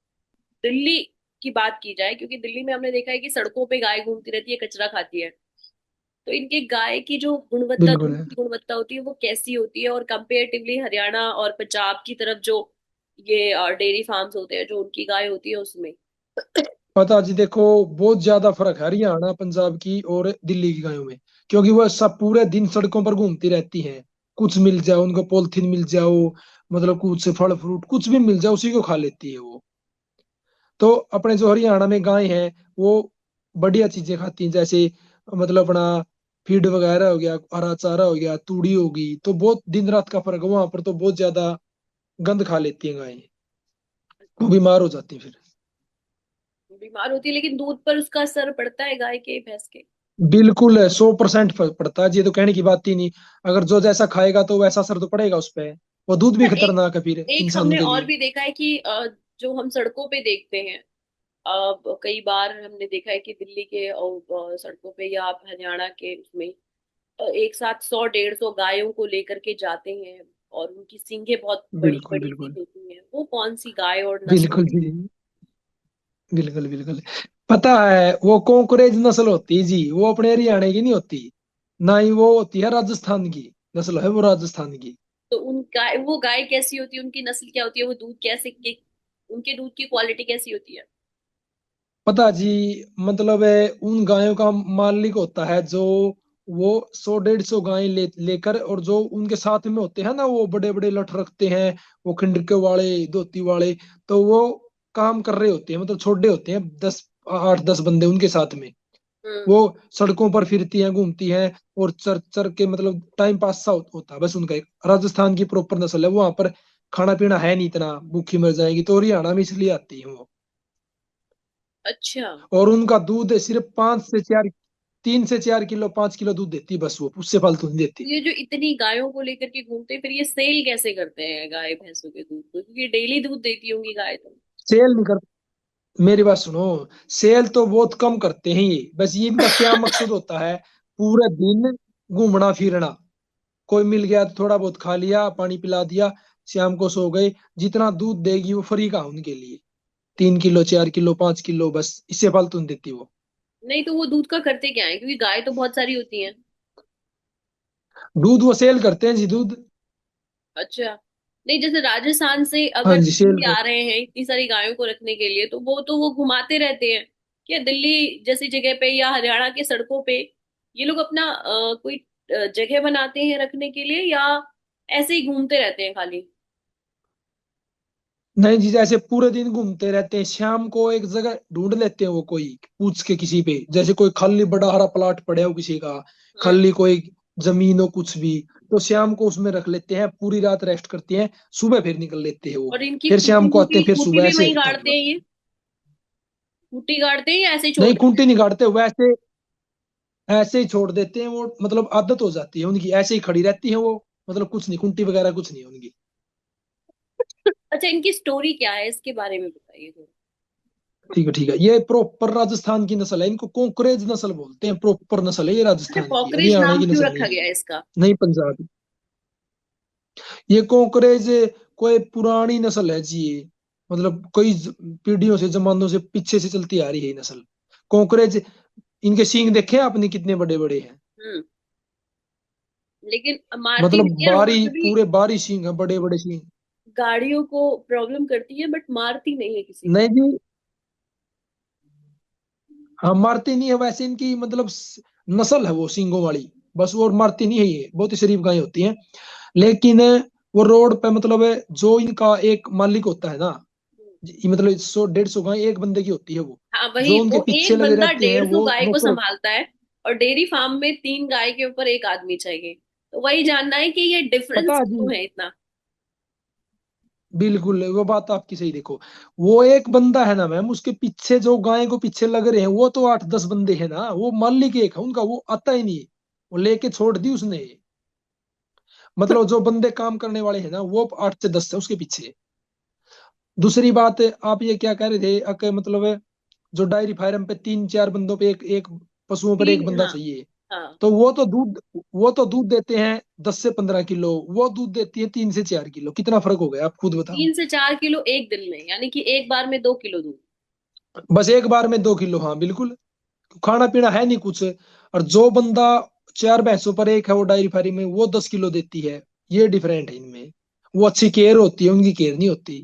S2: दिल्ली की बात की जाए, क्योंकि दिल्ली में हमने देखा है कि सड़कों पे गाय घूमती रहती है, कचरा खाती है। तो इनके गाय की जो गुणवत्ता,
S1: बिल्कुल
S2: दूध
S1: है।
S2: की गुणवत्ता होती है, वो कैसी होती है? और कंपेरेटिवली हरियाणा और पंजाब की तरफ जो ये डेयरी फार्म्स होते हैं, जो उनकी गाय होती है उसमें?
S1: पता जी देखो, बहुत ज्यादा फर्क है हरियाणा पंजाब की और दिल्ली की गायों में। क्योंकि वह सब पूरे दिन सड़कों पर घूमती रहती हैं। कुछ मिल जाओ उनको, पॉलिथीन मिल जाओ, मतलब कुछ फल फ्रूट कुछ भी मिल जाए उसी को खा लेती है वो। तो अपने जो हरियाणा में गाय हैं, वो बढ़िया चीजें खाती हैं। जैसे मतलब अपना फीड वगैरह हो गया, हरा चारा हो गया, तूड़ी होगी, तो बहुत दिन रात का फर्क है। वहां पर तो बहुत ज्यादा गंद खा लेती हैं गायें, वो बीमार हो जाती हैं फिर।
S2: बीमार होती है, लेकिन दूध पर उसका असर पड़ता है, गाय के, भैंस के?
S1: बिल्कुल है, 100% फर्क पड़ता है जी। ये तो कहने की बात ही नहीं। अगर जो जैसा खाएगा तो वैसा असर तो पड़ेगा उस पे। वो दूध भी
S2: अच्छा, एक
S1: खतरनाक है फिर
S2: एक
S1: इंसानों
S2: हमने
S1: के
S2: और
S1: लिए।
S2: भी देखा है कि जो हम सड़कों पे देखते हैं, कई बार हमने देखा है कि दिल्ली के सड़कों पे या आप हरियाणा के उसमें एक साथ 100 150 गायों को लेकर के जाते हैं, और उनकी सींगें बहुत बड़ी
S1: बिल्कुल
S2: बड़ी सी
S1: बिल्कुल।
S2: होती हैं। वो कौन सी गाय और नस्ल
S1: बिल्कुल
S2: है?
S1: जी। बिल्कुल बिल्कुल। पता है वो कोकरेज नस्ल होती है जी, वो अपने हरियाणा की नहीं होती। ना ही वो होती है राजस्थान की, नस्ल है वो राजस्थान की।
S2: तो वो गाय कैसी होती है? उनकी नस्ल क्या होती है? वो दूध उनके दूध की क्वालिटी कैसी होती है?
S1: पता जी, मतलब है उन गायों का मालिक होता है जो वो 100 150 गाय लेकर, और जो उनके साथ में होते हैं ना, वो बड़े बड़े लठ रखते हैं, वो खंडके वाले धोती वाले, तो वो काम कर रहे होते हैं, मतलब छोटे होते हैं, 10 8 10 बंदे उनके साथ में।
S2: हम्म।
S1: वो सड़कों पर फिरती हैं घूमती हैं, और चर चर के मतलब टाइम पास सा होता है बस उनका। एक राजस्थान की प्रॉपर नस्ल है, वहां पर खाना पीना है नहीं इतना, भूखी मर जाएगी, तो हरियाणा में इसलिए आती है वो।
S2: अच्छा।
S1: और उनका दूध सिर्फ 5 से 4, 3 से 4 किलो 5 किलो दूध देती है बस, वो उससे फालतू नहीं देती।
S2: ये जो इतनी गायों को लेकर के घूमते हैं, फिर ये सेल कैसे करते हैं गाय भैंसों के दूध को? क्योंकि डेली दूध देती होंगी गाय तो।
S1: सेल नहीं कर, मेरी बात सुनो, सेल तो बहुत कम करते हैं ये। बस ये इनका क्या मकसद होता है, पूरा दिन घूमना फिरना। कोई मिल गया तो थोड़ा बहुत खा लिया, पानी पिला दिया, शाम को सो गए। जितना दूध देगी वो फ्री का उनके लिए। 3 किलो 4 किलो 5 किलो, बस इससे फालतू नहीं देती वो।
S2: नहीं तो वो दूध का करते क्या है, क्योंकि गाय तो बहुत सारी होती हैं।
S1: दूध वो सेल करते हैं जी, दूध।
S2: अच्छा। नहीं, जैसे राजस्थान से
S1: हाँ
S2: अगर
S1: जी, सेल
S2: दिल्ली
S1: कर।
S2: आ रहे हैं इतनी सारी गायों को रखने के लिए, तो वो घुमाते रहते हैं क्या दिल्ली जैसी जगह पे या हरियाणा के सड़कों पे? ये लोग अपना कोई जगह बनाते हैं रखने के लिए, या ऐसे ही घूमते रहते हैं खाली?
S1: नहीं जी, जैसे पूरे दिन घूमते रहते हैं, शाम को एक जगह ढूंढ लेते हैं वो, कोई पूछ के किसी पे, जैसे कोई खाली बड़ा हरा प्लाट पड़े हो किसी का,
S2: हम्म।
S1: खाली कोई जमीन हो कुछ भी, तो शाम को उसमें रख लेते हैं, पूरी रात रेस्ट करते हैं, सुबह फिर निकल लेते हैं वो।
S2: और इनकी
S1: फिर
S2: खूंटी
S1: शाम को आते
S2: खूंटी
S1: हैं, फिर
S2: खूंटी
S1: सुबह
S2: भी
S1: ऐसे
S2: वहीं
S1: रहता है
S2: गाड़ते
S1: पूरा।
S2: हैं ये? खूंटी गाड़ते हैं या ऐसे ही छोड़
S1: नहीं,
S2: देते
S1: खूंटी नहीं गाड़ते, वैसे ऐसे ही छोड़ देते हैं वो, मतलब आदत हो जाती है उनकी, ऐसे ही खड़ी रहती है वो, मतलब कुछ नहीं, खूंटी वगैरह कुछ नहीं है उनकी।
S2: हैं? अच्छा, इनकी स्टोरी क्या है, इसके बारे में बताइए थोड़ा।
S1: ठीक है ठीक है, ये प्रॉपर राजस्थान की नस्ल है, इनको कोकरेज नस्ल बोलते हैं, प्रॉपर नस्ल है ये,
S2: अच्छा,
S1: राजस्थान की,
S2: कॉकरेज
S1: हरियाणा
S2: नाम
S1: की
S2: क्यों
S1: नस्ल नहीं
S2: रखा
S1: है
S2: गया
S1: ये।
S2: है इसका?
S1: नहीं, पंजाब। ये कोकरेज कोई पुरानी नस्ल है जी ये, मतलब कई पीढ़ियों से, जमानों से पीछे से चलती आ रही है ये नस्ल। कोकरेज, इनके सींग देखे हैं आपने कितने बड़े बड़े हैं,
S2: हम्म। लेकिन मारती
S1: मतलब
S2: नहीं है रोड
S1: बारी,
S2: पे भी?
S1: पूरे बारी सींग है, बड़े बड़े सींग।
S2: गाड़ियों को प्रॉब्लम करती है बट मारती नहीं है किसी को?
S1: नहीं जी, हाँ मारती नहीं है, वैसे इनकी मतलब नस्ल है वो सींगों वाली, बस, वो मारती नहीं है, ये बहुत ही शरीफ गाय होती हैं। लेकिन वो रोड पे मतलब जो इनका एक मालिक होता है ना, ये मतलब 100 150 गाय एक बंदे की होती है वो,
S2: हाँ वही,
S1: जो उनके
S2: वो
S1: पीछे
S2: एक
S1: लगे
S2: बंदा
S1: रहते हैं
S2: 150
S1: वो
S2: गाय को
S1: नौकर।
S2: संभालता है, और डेयरी फार्म में 3 गाय के ऊपर एक आदमी चाहिए। तो वही जानना है कि ये
S1: पता
S2: डिफरेंस
S1: है जी,
S2: क्यों है इतना।
S1: बिल्कुल वो बात आपकी सही, देखो वो एक बंदा है ना मैम, उसके पीछे जो गाय को पीछे लग रहे हैं वो तो 8 10 बंदे हैं ना, वो मालिक एक है उनका, वो आता ही नहीं, वो लेके छोड़ दी उसने, मतलब जो बंदे काम करने वाले हैं ना, वो 8 से 10 है उसके पीछे। दूसरी बात, आप ये क्या कह रहे थे मतलब जो डायरी फार्म पे 3 4 बंदों पे एक एक पशुओं पर एक
S2: तीन,
S1: बंदा
S2: हाँ।
S1: चाहिए,
S2: हाँ।
S1: तो वो तो दूध देते हैं 10 से 15 किलो, वो दूध देती है 3 से 4 किलो, कितना फर्क हो गया आप खुद बताओ।
S2: 3 से 4 किलो एक दिन में, यानी कि एक बार में 2 किलो दूध?
S1: बस एक बार में 2 किलो, हाँ बिल्कुल, खाना पीना है नहीं कुछ। और जो बंदा 4 भैंसों पर एक है वो डायरी फार्म में, वो 10 किलो देती है, ये डिफरेंट है इनमें, वो अच्छी केयर होती है, उनकी केयर नहीं होती,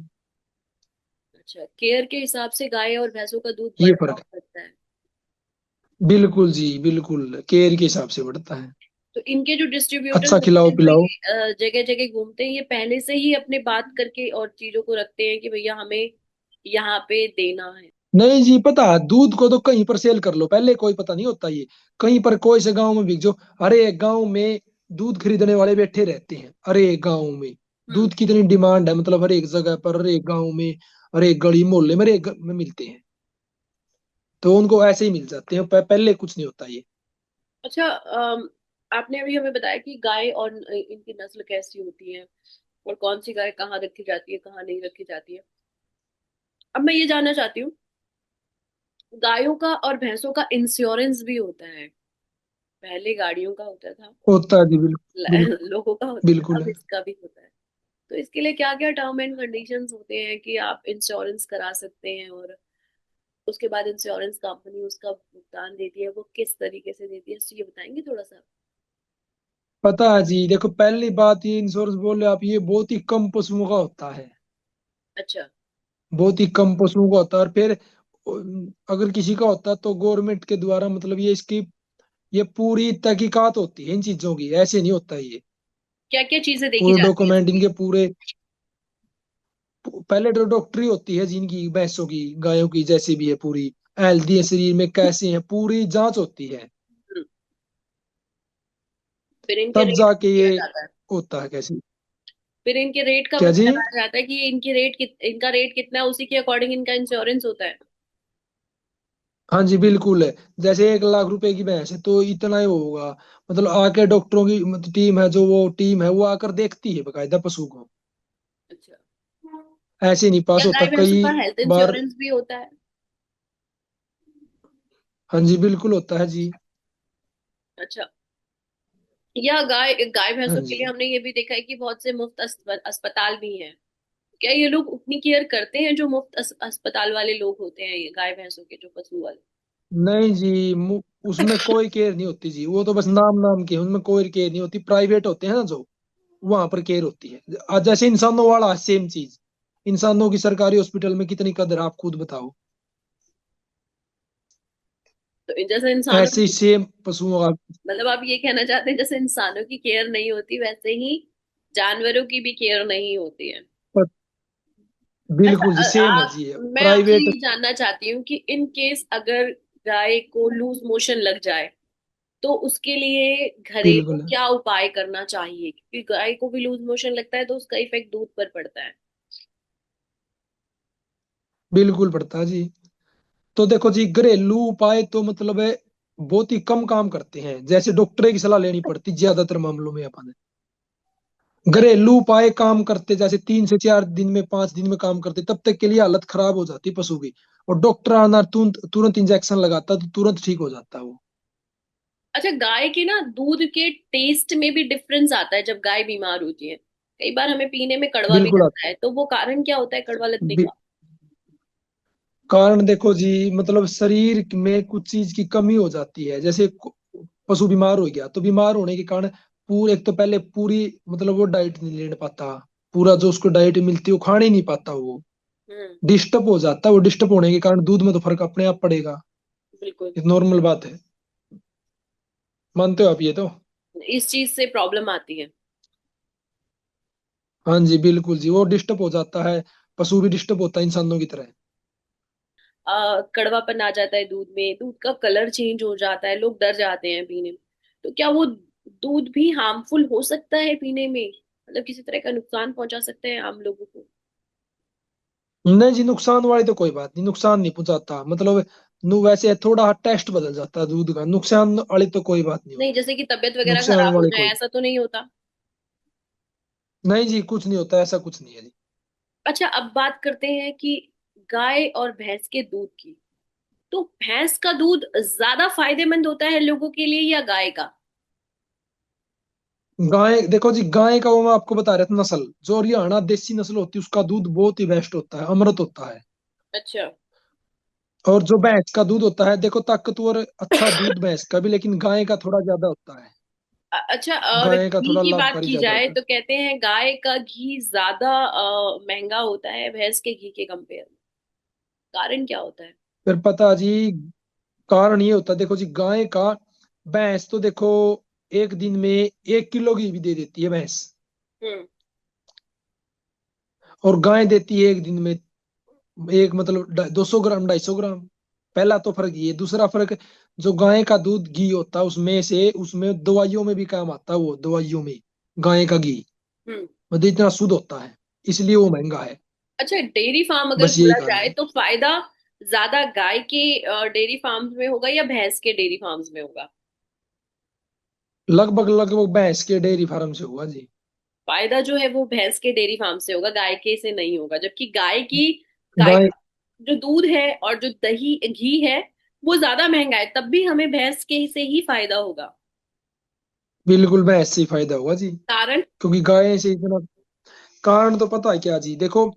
S2: अच्छा, केयर के हिसाब से गाय और भैंसों का दूध
S1: ये
S2: बढ़ता
S1: फर्क
S2: हो सकता है।
S1: है। बिल्कुल जी बिल्कुल, केयर के हिसाब से बढ़ता है।
S2: तो इनके जो डिस्ट्रीब्यूटर्स
S1: अच्छा
S2: होते
S1: खिलाओ
S2: हैं जो
S1: पिलाओ।
S2: ये जगह जगह घूमते हैं, ये पहले से ही अपने बात करके और चीजों को रखते हैं कि भैया हमें यहाँ पे देना है?
S1: नहीं जी, पता है, दूध को तो कहीं पर सेल कर लो, पहले कोई पता नहीं होता ये, कहीं पर कोई से गांव में बिक जो, अरे गांव में दूध खरीदने वाले बैठे रहते हैं, अरे गांव में
S2: हम्म।
S1: दूध की इतनी डिमांड है, मतलब हर एक जगह पर, हर एक गांव में, हर एक गली मोहल्ले में, हर एक घर में मिलते हैं, तो उनको ऐसे ही मिल जाते हैं, पहले कुछ नहीं होता ये।
S2: अच्छा, आपने अभी हमें बताया कि गाय और इनकी नस्ल कैसी होती है, और कौन सी गाय कहाँ रखी जाती है, कहाँ नहीं रखी जाती है। अब मैं ये जानना चाहती हूँ, गायों का और भैंसों का इंश्योरेंस भी होता है? पहले गाड़ियों का होता था,
S1: होता है जी, बिल्कुल बिल्कुल।
S2: लोगों का होता था,
S1: बिल्कुल
S2: अब
S1: है।
S2: इसका भी होता है। तो इसके लिए क्या क्या टर्म एंड कंडीशंस होते हैं कि आप इंश्योरेंस करा सकते हैं, और उसके बाद इंश्योरेंस कंपनी उसका भुगतान देती है, वो किस तरीके से देती है, ये बताएंगे थोड़ा सा?
S1: पता है जी, देखो पहली बात, ये इंश्योरेंस बोले आप, ये बहुत ही कम पशुओं का होता है,
S2: अच्छा।
S1: बहुत ही कम पशुओं का होता है, और फिर अगर किसी का होता है तो गवर्नमेंट के द्वारा, मतलब ये इसकी, ये पूरी तहकीकात होती है इन चीजों की, ऐसे नहीं होता ये,
S2: क्या क्या चीजें देखी
S1: पूरे
S2: जाती है
S1: डॉक्यूमेंट
S2: इसकी?
S1: इनके पूरे, पहले तो डॉक्टरी होती है जिनकी, भैंसों की गायों की जैसे भी है, पूरी हेल्दी है, शरीर में कैसे है, पूरी जांच होती है,
S2: हम्म। फिर इनके
S1: तब
S2: रेट
S1: जाके
S2: किया
S1: ये
S2: जाता है?
S1: होता है कैसे।
S2: फिर इनके रेट का
S1: क्या
S2: पता
S1: जी,
S2: लगाया जाता है कि इनकी इनका रेट कितना है, उसी के अकॉर्डिंग इनका इंश्योरेंस होता है?
S1: हाँ जी बिल्कुल है, जैसे 1 लाख रुपए की भैंस है तो इतना ही होगा, मतलब आके डॉक्टरों की मतलब टीम है, जो वो टीम है वो आकर देखती है बकायदा पशु को,
S2: अच्छा।
S1: ऐसे नहीं
S2: क्या
S1: पास होता
S2: गाय भैंसों
S1: कई
S2: का हेल्थ
S1: बार।
S2: इंश्योरेंस भी होता है?
S1: हाँ जी बिल्कुल होता है जी।
S2: अच्छा। या गाय गाय
S1: हाँ
S2: भैंसों के लिए
S1: जी,
S2: हमने ये भी देखा है कि बहुत से मुफ्त अस्पताल भी हैं। क्या ये लोग उतनी केयर करते हैं जो मुफ्त अस्पताल वाले लोग होते हैं, ये गाय भैंसों के, जो पशु वाले?
S1: नहीं जी, उसमें कोई केयर नहीं होती जी, वो तो बस नाम नाम के हैं, उनमें कोई केयर नहीं होती। प्राइवेट होते हैं ना जो, वहां पर केयर होती है। आज जैसे इंसानों वाला सेम चीज, इंसानों की सरकारी हॉस्पिटल में कितनी कदर, आप खुद बताओ।
S2: तो जैसे इंसानों
S1: ऐसे ही
S2: की,
S1: सेम पशुओं का।
S2: मतलब आप ये कहना चाहते हैं जैसे इंसानों की केयर नहीं होती, वैसे ही जानवरों की भी केयर नहीं होती है?
S1: पर
S2: अच्छा,
S1: बिल्कुल जी सेम है
S2: आप,
S1: जी,
S2: मैं आपसे
S1: प्राइवेट।
S2: ये जानना चाहती हूँ कि इन केस अगर गाय को लूज मोशन लग जाए, तो उसके लिए घरेलू
S1: बिल्कुल
S2: क्या उपाय करना चाहिए? क्योंकि गाय को भी लूज मोशन लगता है तो उसका इफेक्ट दूध पर पड़ता है।
S1: बिल्कुल पड़ता है जी। तो देखो जी, घरेलू उपाय तो मतलब है बहुत ही कम काम करते हैं, जैसे डॉक्टर की सलाह लेनी पड़ती ज्यादातर मामलों में अपन। घरेलू उपाय काम करते जैसे 3 से 4 दिन में, 5 दिन में काम करते, तब तक के लिए हालत खराब हो जाती पशु की। और डॉक्टर आना तुरंत तुरंत इंजेक्शन लगाता तो तुरंत ठीक हो जाता वो।
S2: अच्छा, गाय के ना दूध के टेस्ट में भी डिफरेंस आता है जब गाय बीमार होती है। कई बार हमें पीने में कड़वा भी
S1: बिल्कुल
S2: लगता है, तो वो कारण क्या होता है कड़वा लगने
S1: बि-
S2: का?
S1: कारण देखो जी, मतलब शरीर में कुछ चीज की कमी हो जाती है। जैसे पशु बीमार हो गया तो बीमार होने के कारण पूरे, एक तो पहले पूरी मतलब वो डाइट नहीं ले पाता, पूरा जो उसको डाइट मिलती है वो खाने नहीं पाता वो,
S2: हम्म।
S1: डिस्टर्ब हो जाता है। वो डिस्टर्ब होने के कारण दूध में तो फर्क अपने आप पड़ेगा।
S2: बिल्कुल।
S1: ये नॉर्मल बात है, मानते हो आप ये तो?
S2: इस चीज से प्रॉब्लम आती है।
S1: हाँ जी बिल्कुल जी, वो डिस्टर्ब हो जाता है। पशु भी डिस्टर्ब होता है इंसानों की तरह।
S2: कड़वापन आ जाता है दूध में, दूध का कलर चेंज हो जाता है, लोग डर जाते हैं पीने में। तो क्या वो दूध भी हार्मफुल हो सकता है पीने में? मतलब किसी तरह का नुकसान पहुंचा सकते हैं आम लोगों को?
S1: नहीं जी, नुकसान वाली तो कोई बात नहीं, नुकसान नहीं पहुंचाता मतलब। वैसे थोड़ा टेस्ट बदल जाता है दूध का, नुकसान वाली तो कोई बात नहीं
S2: नहीं,
S1: होती।
S2: जैसे कि तबीयत वगैरह
S1: नुकसान
S2: खराब हो
S1: वाली
S2: जाए,
S1: कोई,
S2: ऐसा तो नहीं होता?
S1: नहीं जी कुछ नहीं होता, ऐसा कुछ नहीं है जी।
S2: अच्छा, अब बात करते हैं कि गाय और भैंस के दूध की। तो भैंस का दूध ज्यादा फायदेमंद होता है लोगों के लिए या गाय का?
S1: गाय देखो जी, गाय का वो मैं आपको बता रहा था, नस्ल जो हरियाणा देसी नस्ल होती है उसका दूध बहुत ही बेस्ट होता है, अमृत होता है।
S2: अच्छा।
S1: और जो भैंस का दूध होता है, देखो ताकतवर अच्छा दूध भैंस का भी, लेकिन गाय का थोड़ा ज्यादा होता है।
S2: अच्छा, और
S1: गाय का
S2: घी
S1: थोड़ा
S2: की बात
S1: लाभकारी
S2: की
S1: ज्यादा
S2: जाए
S1: होता है।
S2: तो कहते हैं गाय का घी ज्यादा महंगा होता है भैंस के घी के कंपेयर में। कारण क्या होता है?
S1: फिर पता जी, कारण ये होता है, देखो जी गाय का, भैंस तो देखो एक दिन में 1 किलो घी भी दे देती है भैंस,
S2: हम्म।
S1: और गाय देती है एक दिन में एक मतलब 200 ग्राम, 250 ग्राम। पहला तो फर्क ये, दूसरा फर्क, जो गाय का दूध घी होता है उसमें से, उसमें दवाइयों में भी काम आता है, वो दवाइयों में गाय का घी
S2: हम्म।
S1: मतलब इतना शुद्ध होता है, इसलिए वो महंगा है।
S2: अच्छा, डेयरी फार्म अगर
S1: बस यही
S2: खोला
S1: कारण
S2: जाए
S1: है।
S2: तो फायदा ज्यादा गाय के डेयरी फार्म्स में होगा या भैंस के डेयरी फार्म्स में होगा?
S1: लगभग लगभग भैंस के डेयरी फार्म से हुआ जी।
S2: फायदा जो है वो भैंस के डेयरी फार्म से होगा, गाय के से नहीं होगा। जबकि गाय
S1: गाय,
S2: का जो दूध है और जो दही घी है वो ज्यादा महंगा है, तब भी हमें भैंस के से ही फायदा होगा।
S1: बिल्कुल भैंस से ही फायदा हुआ जी,
S2: कारण?
S1: क्योंकि गाय से इतना, कारण तो पता है क्या जी, देखो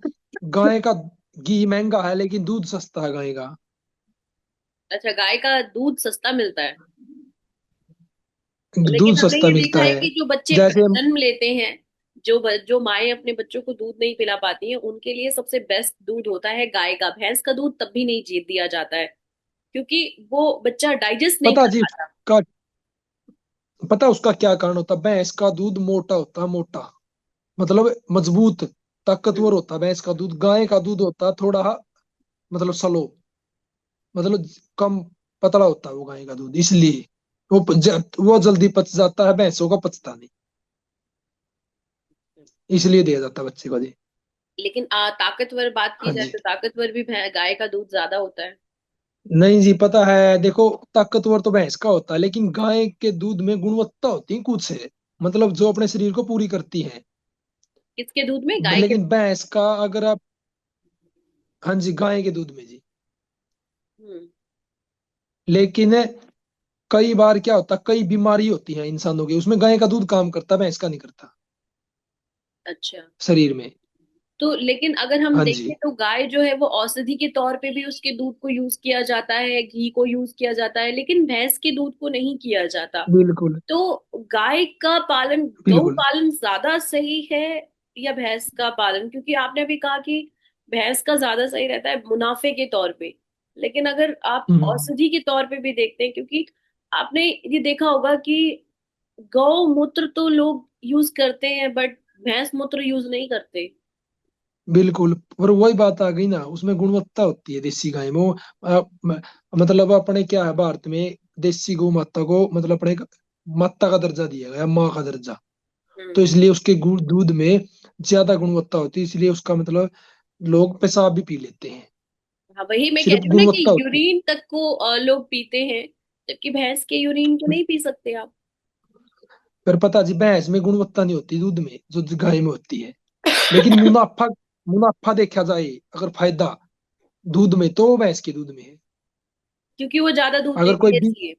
S1: गाय का घी महंगा है लेकिन दूध सस्ता है गाय का।
S2: अच्छा, गाय का दूध सस्ता मिलता है। लेकिन
S1: दूध
S2: हमने
S1: सस्ता
S2: ये देखा
S1: मिलता
S2: है
S1: है।
S2: कि जो बच्चे
S1: जैसे
S2: जन्म लेते हैं, जो माएं अपने बच्चों को दूध नहीं पिला पाती हैं, उनके लिए सबसे बेस्ट दूध होता है गाय का। भैंस का दूध तब भी नहीं जी दिया जाता है क्योंकि वो बच्चा डाइजेस्ट नहीं
S1: पता
S2: कर
S1: जी
S2: पाता।
S1: उसका, पता उसका क्या कारण होता है? भैंस का दूध मोटा होता है, मोटा मतलब मजबूत,
S2: हम्म।
S1: ताकतवर होता है भैंस का दूध। गाय का दूध होता है थोड़ा मतलब स्लो, मतलब कम पतला होता है वो गाय का दूध, इसलिए वो जल्दी पच जाता है, भैंसों का पचता नहीं, इसलिए दिया जाता है बच्चे को जी।
S2: लेकिन ताकतवर बात की
S1: हाँ
S2: जाए
S1: जी।
S2: तो ताकतवर भी गाय का दूध ज्यादा होता है।
S1: नहीं जी, पता है देखो, ताकतवर तो भैंस का होता है, लेकिन गाय के दूध में गुणवत्ता होती है कुछ है, मतलब जो अपने शरीर को पूरी करती है।
S2: किसके दूध में, गाय के?
S1: लेकिन भैंस का अगर आप, हाँ जी गाय के दूध में जी।
S2: हम्म।
S1: लेकिन कई बार क्या होता है, कई बीमारी होती है इंसानों की, उसमें गाय का दूध काम करता है, भैंस का नहीं करता
S2: अच्छा।
S1: शरीर में।
S2: तो लेकिन अगर हम
S1: हाँ
S2: देखें
S1: जी।
S2: तो गाय जो है वो औषधि के तौर पे भी उसके दूध को यूज किया जाता है, घी को यूज किया जाता है, लेकिन भैंस के दूध को नहीं किया जाता।
S1: बिल्कुल
S2: तो गाय का पालन, गौ
S1: बिल्कुल।
S2: पालन ज्यादा सही है या भैंस का पालन? क्योंकि आपने अभी कहा कि भैंस का ज्यादा सही रहता है मुनाफे के तौर पे, लेकिन अगर आप
S1: हम्म।
S2: औषधि के तौर पे भी देखते हैं, क्योंकि आपने ये देखा होगा कि गौ मूत्र तो लोग यूज करते हैं बट भैंस मूत्र यूज नहीं करते।
S1: बिल्कुल, और वही बात आ गई ना, उसमें गुणवत्ता होती है देसी गाय में वो। मतलब अपने क्या है, भारत में देसी गौ माता को मतलब अपने माता का दर्जा दिया गया, माँ का दर्जा। तो
S2: हम्म।
S1: इसलिए उसके गुण दूध में ज्यादा गुणवत्ता होती है, इसलिए उसका मतलब लोग पेशाब भी पी लेते हैं।
S2: हाँ, वही मैं कह
S1: सिर्फ
S2: रही हूँ ना कि
S1: गुणवत्ता होती है।
S2: यूरिन तक को लोग पीते हैं, जबकि भैंस के यूरिन को नहीं पी सकते आप।
S1: पर पता जी, भैंस में गुणवत्ता नहीं होती दूध में जो गाय में होती है। लेकिन मुनाफा, मुनाफा देखा जाए अगर फायदा दूध में, तो भैंस के दूध में है।
S2: क्योंकि वो ज्यादा दूध
S1: अगर
S2: देती
S1: कोई
S2: है
S1: भी,
S2: इसलिए।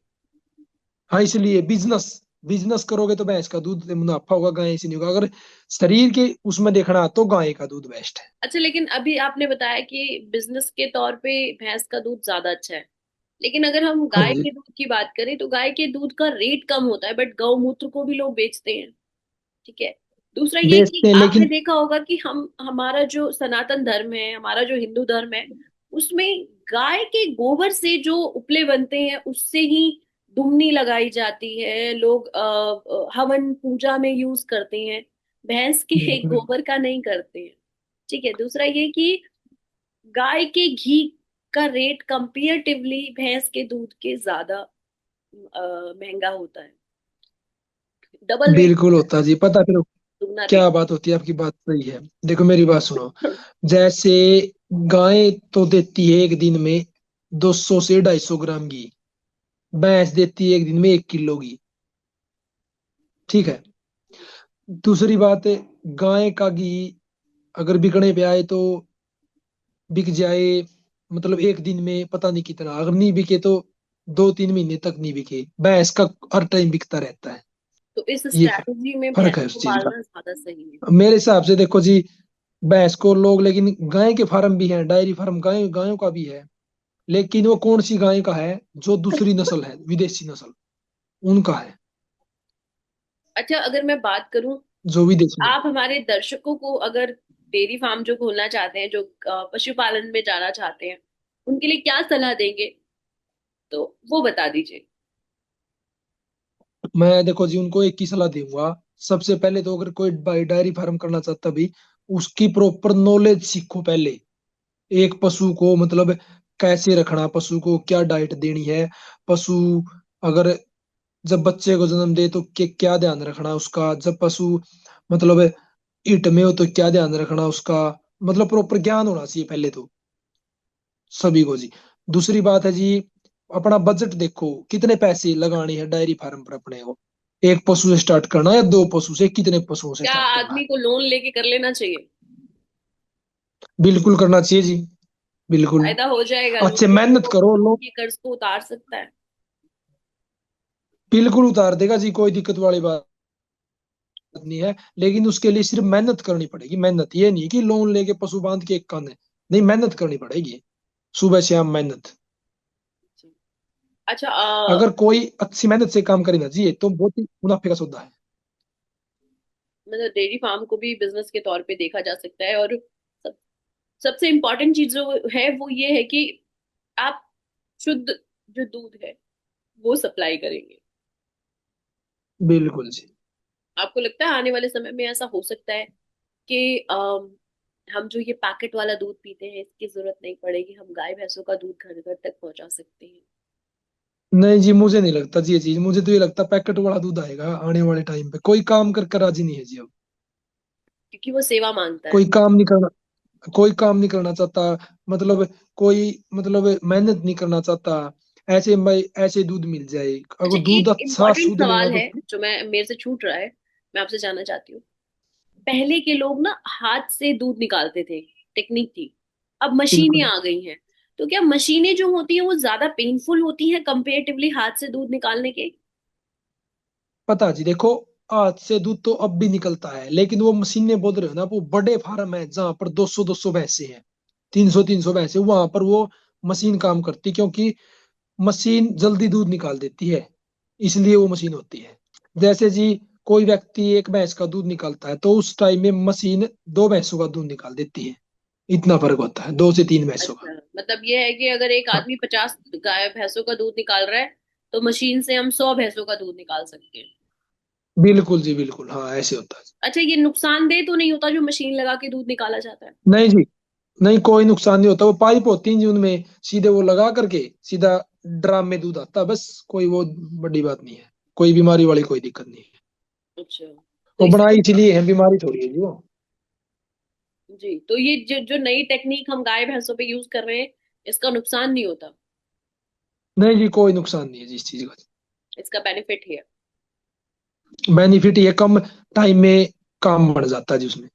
S1: हाँ इसलिए बिजनेस, बिजनेस करोगे तो भैंस का दूध से मुनाफा होगा, गाय से नहीं होगा। अगर शरीर के उसमें देखना तो गाय का दूध बेस्ट है।
S2: अच्छा, लेकिन अभी आपने बताया कि बिजनेस के तौर पे भैंस का दूध ज्यादा अच्छा है, लेकिन अगर हम
S1: हाँ
S2: गाय
S1: जी।
S2: के दूध की बात करें तो गाय के दूध का रेट कम होता है, बट गौमूत्र को भी लोग बेचते हैं। ठीक है। दूसरा ये कि
S1: बेचते हैं
S2: आपने
S1: लेकिन।
S2: देखा होगा कि हम, हमारा जो सनातन धर्म है, हमारा जो हिंदू धर्म है, उसमें गाय के गोबर से जो उपले बनते हैं उससे ही धुमनी लगाई जाती है, लोग हवन पूजा में यूज करते हैं, भैंस के
S1: बिल्कुल
S2: गोबर का नहीं करते हैं। ठीक है। दूसरा ये कि गाय के घी का रेट कंपेरेटिवली भैंस के दूध के ज्यादा महंगा होता है, डबल रेट
S1: बिल्कुल
S2: होता है,
S1: होता जी, पता फिर
S2: दुगना रेट।
S1: क्या बात होती है। आपकी बात सही है। देखो मेरी बात सुनो। जैसे गाय तो देती है एक दिन में 200 से 250 ग्राम घी, भैंस देती है एक दिन में 1 किलो घी। ठीक है। दूसरी बात है, गाय का घी अगर बिकने पे आए तो बिक जाए, मतलब एक दिन में पता नहीं कितना, अगर नहीं बिके तो 2-3 महीने तक नहीं बिके। भैंस का हर टाइम बिकता रहता है।
S2: तो इस
S1: ये
S2: स्ट्रैटेजी में
S1: फर्क
S2: भैंस
S1: है
S2: को
S1: उस चीज का।
S2: पालना ज्यादा सही है।
S1: मेरे हिसाब से देखो जी, भैंस को लोग, लेकिन गाय के फार्म भी हैं, डायरी फार्म गाय गायों का भी है। लेकिन वो कौन सी गाय का है, जो दूसरी नस्ल है, विदेशी नस्ल, उनका है,
S2: अच्छा, अगर मैं बात करूं,
S1: जो विदेशी है।
S2: आप हमारे दर्शकों को अगर डेयरी फार्म जो खोलना चाहते हैं, जो पशुपालन में जाना चाहते हैं, उनके लिए क्या सलाह देंगे, तो वो बता दीजिए।
S1: मैं देखो जी उनको एक ही सलाह दूंगा। सबसे पहले तो अगर कोई डायरी फार्म करना चाहता भी, उसकी प्रॉपर नॉलेज सीखो पहले। एक पशु को मतलब कैसे रखना, पशु को क्या डाइट देनी है। पशु अगर जब बच्चे को जन्म दे तो क्या ध्यान रखना उसका, जब पशु मतलब ईट में हो तो क्या ध्यान रखना उसका। मतलब प्रॉपर ज्ञान होना चाहिए पहले तो सभी को जी। दूसरी बात है जी, अपना बजट देखो, कितने पैसे लगाने हैं डायरी फार्म पर अपने को। एक पशु से स्टार्ट करना है या 2 पशु से, कितने पशुओं से
S2: क्या
S1: स्टार्ट करना
S2: आदमी
S1: है।
S2: को लोन लेके कर लेना चाहिए?
S1: बिल्कुल करना चाहिए जी, बिल्कुल।
S2: फायदा हो जाएगा, लोन
S1: अच्छे
S2: लेके
S1: मेहनत
S2: वो
S1: करो लो।
S2: ये कर्ज को उतार सकता है।
S1: बिल्कुल उतार देगा जी, कोई दिक्कत वाली बात नहीं है। लेकिन उसके लिए सिर्फ मेहनत करनी पड़ेगी। मेहनत ये नहीं कि लोन लेके पशु बांध के एक कान है, नहीं, मेहनत करनी पड़ेगी, सुबह शाम मेहनत।
S2: अच्छा,
S1: अगर कोई अच्छी मेहनत से काम करे ना जी, तो बहुत ही मुनाफे का सौदा है।
S2: मतलब डेयरी फार्म को भी बिजनेस के तौर पे देखा जा सकता है, और सब, सबसे इम्पोर्टेंट चीज जो है वो ये है कि आप शुद्ध जो दूध है वो सप्लाई करेंगे।
S1: बिल्कुल जी।
S2: आपको लगता है आने वाले समय में ऐसा हो सकता है कि हम जो ये पैकेट वाला दूध पीते हैं इसकी जरूरत नहीं पड़ेगी, हम गाय भैंसों का दूध घर घर तक पहुंचा सकते हैं?
S1: नहीं जी, मुझे नहीं लगता जी ये चीज। मुझे तो ये लगता पैकेट वाला दूध आएगा आने वाले टाइम पे। कोई काम कर कर राजी नहीं है जी अब।
S2: क्योंकि वो सेवा मांगता है।
S1: कोई काम नहीं करना, कोई काम नहीं करना चाहता। मतलब कोई मतलब मेहनत नहीं करना चाहता। ऐसे भाई ऐसे दूध मिल जाए,
S2: अच्छा,
S1: अगर दूध
S2: एक
S1: अच्छा
S2: इम्पॉर्टेंट
S1: शुद्ध लेना
S2: सवाल
S1: तो।
S2: है जो मैं, मेरे से छूट रहा है, मैं आपसे जानना चाहती हूँ। पहले के लोग ना हाथ से दूध निकालते थे, टेक्निक थी, अब मशीनें
S1: बिल्कुल।
S2: आ गई हैं। तो क्या मशीनें जो होती हैं वो ज्यादा पेनफुल होती हैं कंपेरेटिवली हाथ से दूध निकालने के?
S1: पता जी देखो, आज से दूध तो अब भी निकलता है, लेकिन वो मशीनें बोल रहे हो ना, वो बड़े फार्म है जहां पर 200 भैंसे हैं, 300 भैंसे, वहां पर वो मशीन काम करती, क्योंकि मशीन जल्दी दूध निकाल देती है, इसलिए वो मशीन होती है। जैसे जी कोई व्यक्ति एक भैंस का दूध निकालता है तो उस टाइम में मशीन 2 भैंसों का दूध निकाल देती है। इतना फर्क होता है 2 से 3 भैंसों का।
S2: अच्छा, मतलब ये है कि अगर एक
S1: हाँ,
S2: आदमी 50 गाय भैंसों का दूध निकाल रहा है तो मशीन से हम 100 भैंसों का दूध निकाल सकते हैं।
S1: बिल्कुल जी बिल्कुल, हाँ ऐसे होता है।
S2: अच्छा, ये नुकसानदेह तो नहीं होता जो मशीन लगा के दूध निकाला जाता है?
S1: नहीं जी, नहीं कोई नुकसान नहीं होता, वो पाइप होती है जी उनमें, सीधे वो लगा करके सीधा ड्राम में दूध आता है, बस कोई वो बड़ी बात नहीं है, कोई बीमारी वाली कोई दिक्कत नहीं है।
S2: अच्छा, तो
S1: वो
S2: इससे
S1: बनाई इसलिए है, बीमारी थोड़ी है जी वो।
S2: जी, तो ये जो जो नई टेक्निक हम गाय भैंसों पे यूज कर रहे हैं, इसका नुकसान नहीं होता,
S1: नहीं जी, कोई नुकसान नहीं है जी इस चीज का।
S2: इसका बेनिफिट है।
S1: बेनिफिट ये कम टाइम में काम बढ़ जाता है जी उसमें।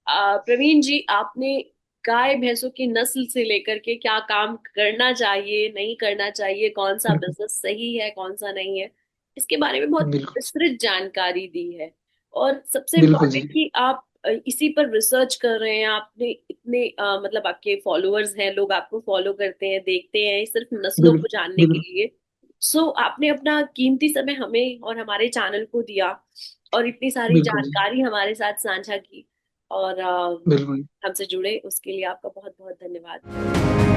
S2: प्रवीण जी, आपने गाय भैंसों की नस्ल से लेकर के क्या काम करना चाहिए, नहीं करना चाहिए, कौन सा
S1: बिल्कुल
S2: बिजनेस सही है, कौन सा नहीं है, इसके बारे में बहुत
S1: बिल्कुल
S2: विस्तृत जानकारी दी है। और सबसे
S1: बिल्कुल जी।
S2: इम्पोर्टेंट कि आप इसी पर रिसर्च कर रहे हैं, आपने इतने मतलब आपके फॉलोअर्स हैं, लोग आपको फॉलो करते हैं, देखते हैं सिर्फ नस्लों
S1: बिल्कुल
S2: को जानने के
S1: बिल्कुल
S2: लिए। सो आपने अपना कीमती समय हमें और हमारे चैनल को दिया और इतनी सारी
S1: बिल्कुल जी
S2: जानकारी हमारे साथ साझा की, और
S1: बिल्कुल।
S2: हमसे जुड़े उसके लिए आपका बहुत बहुत धन्यवाद।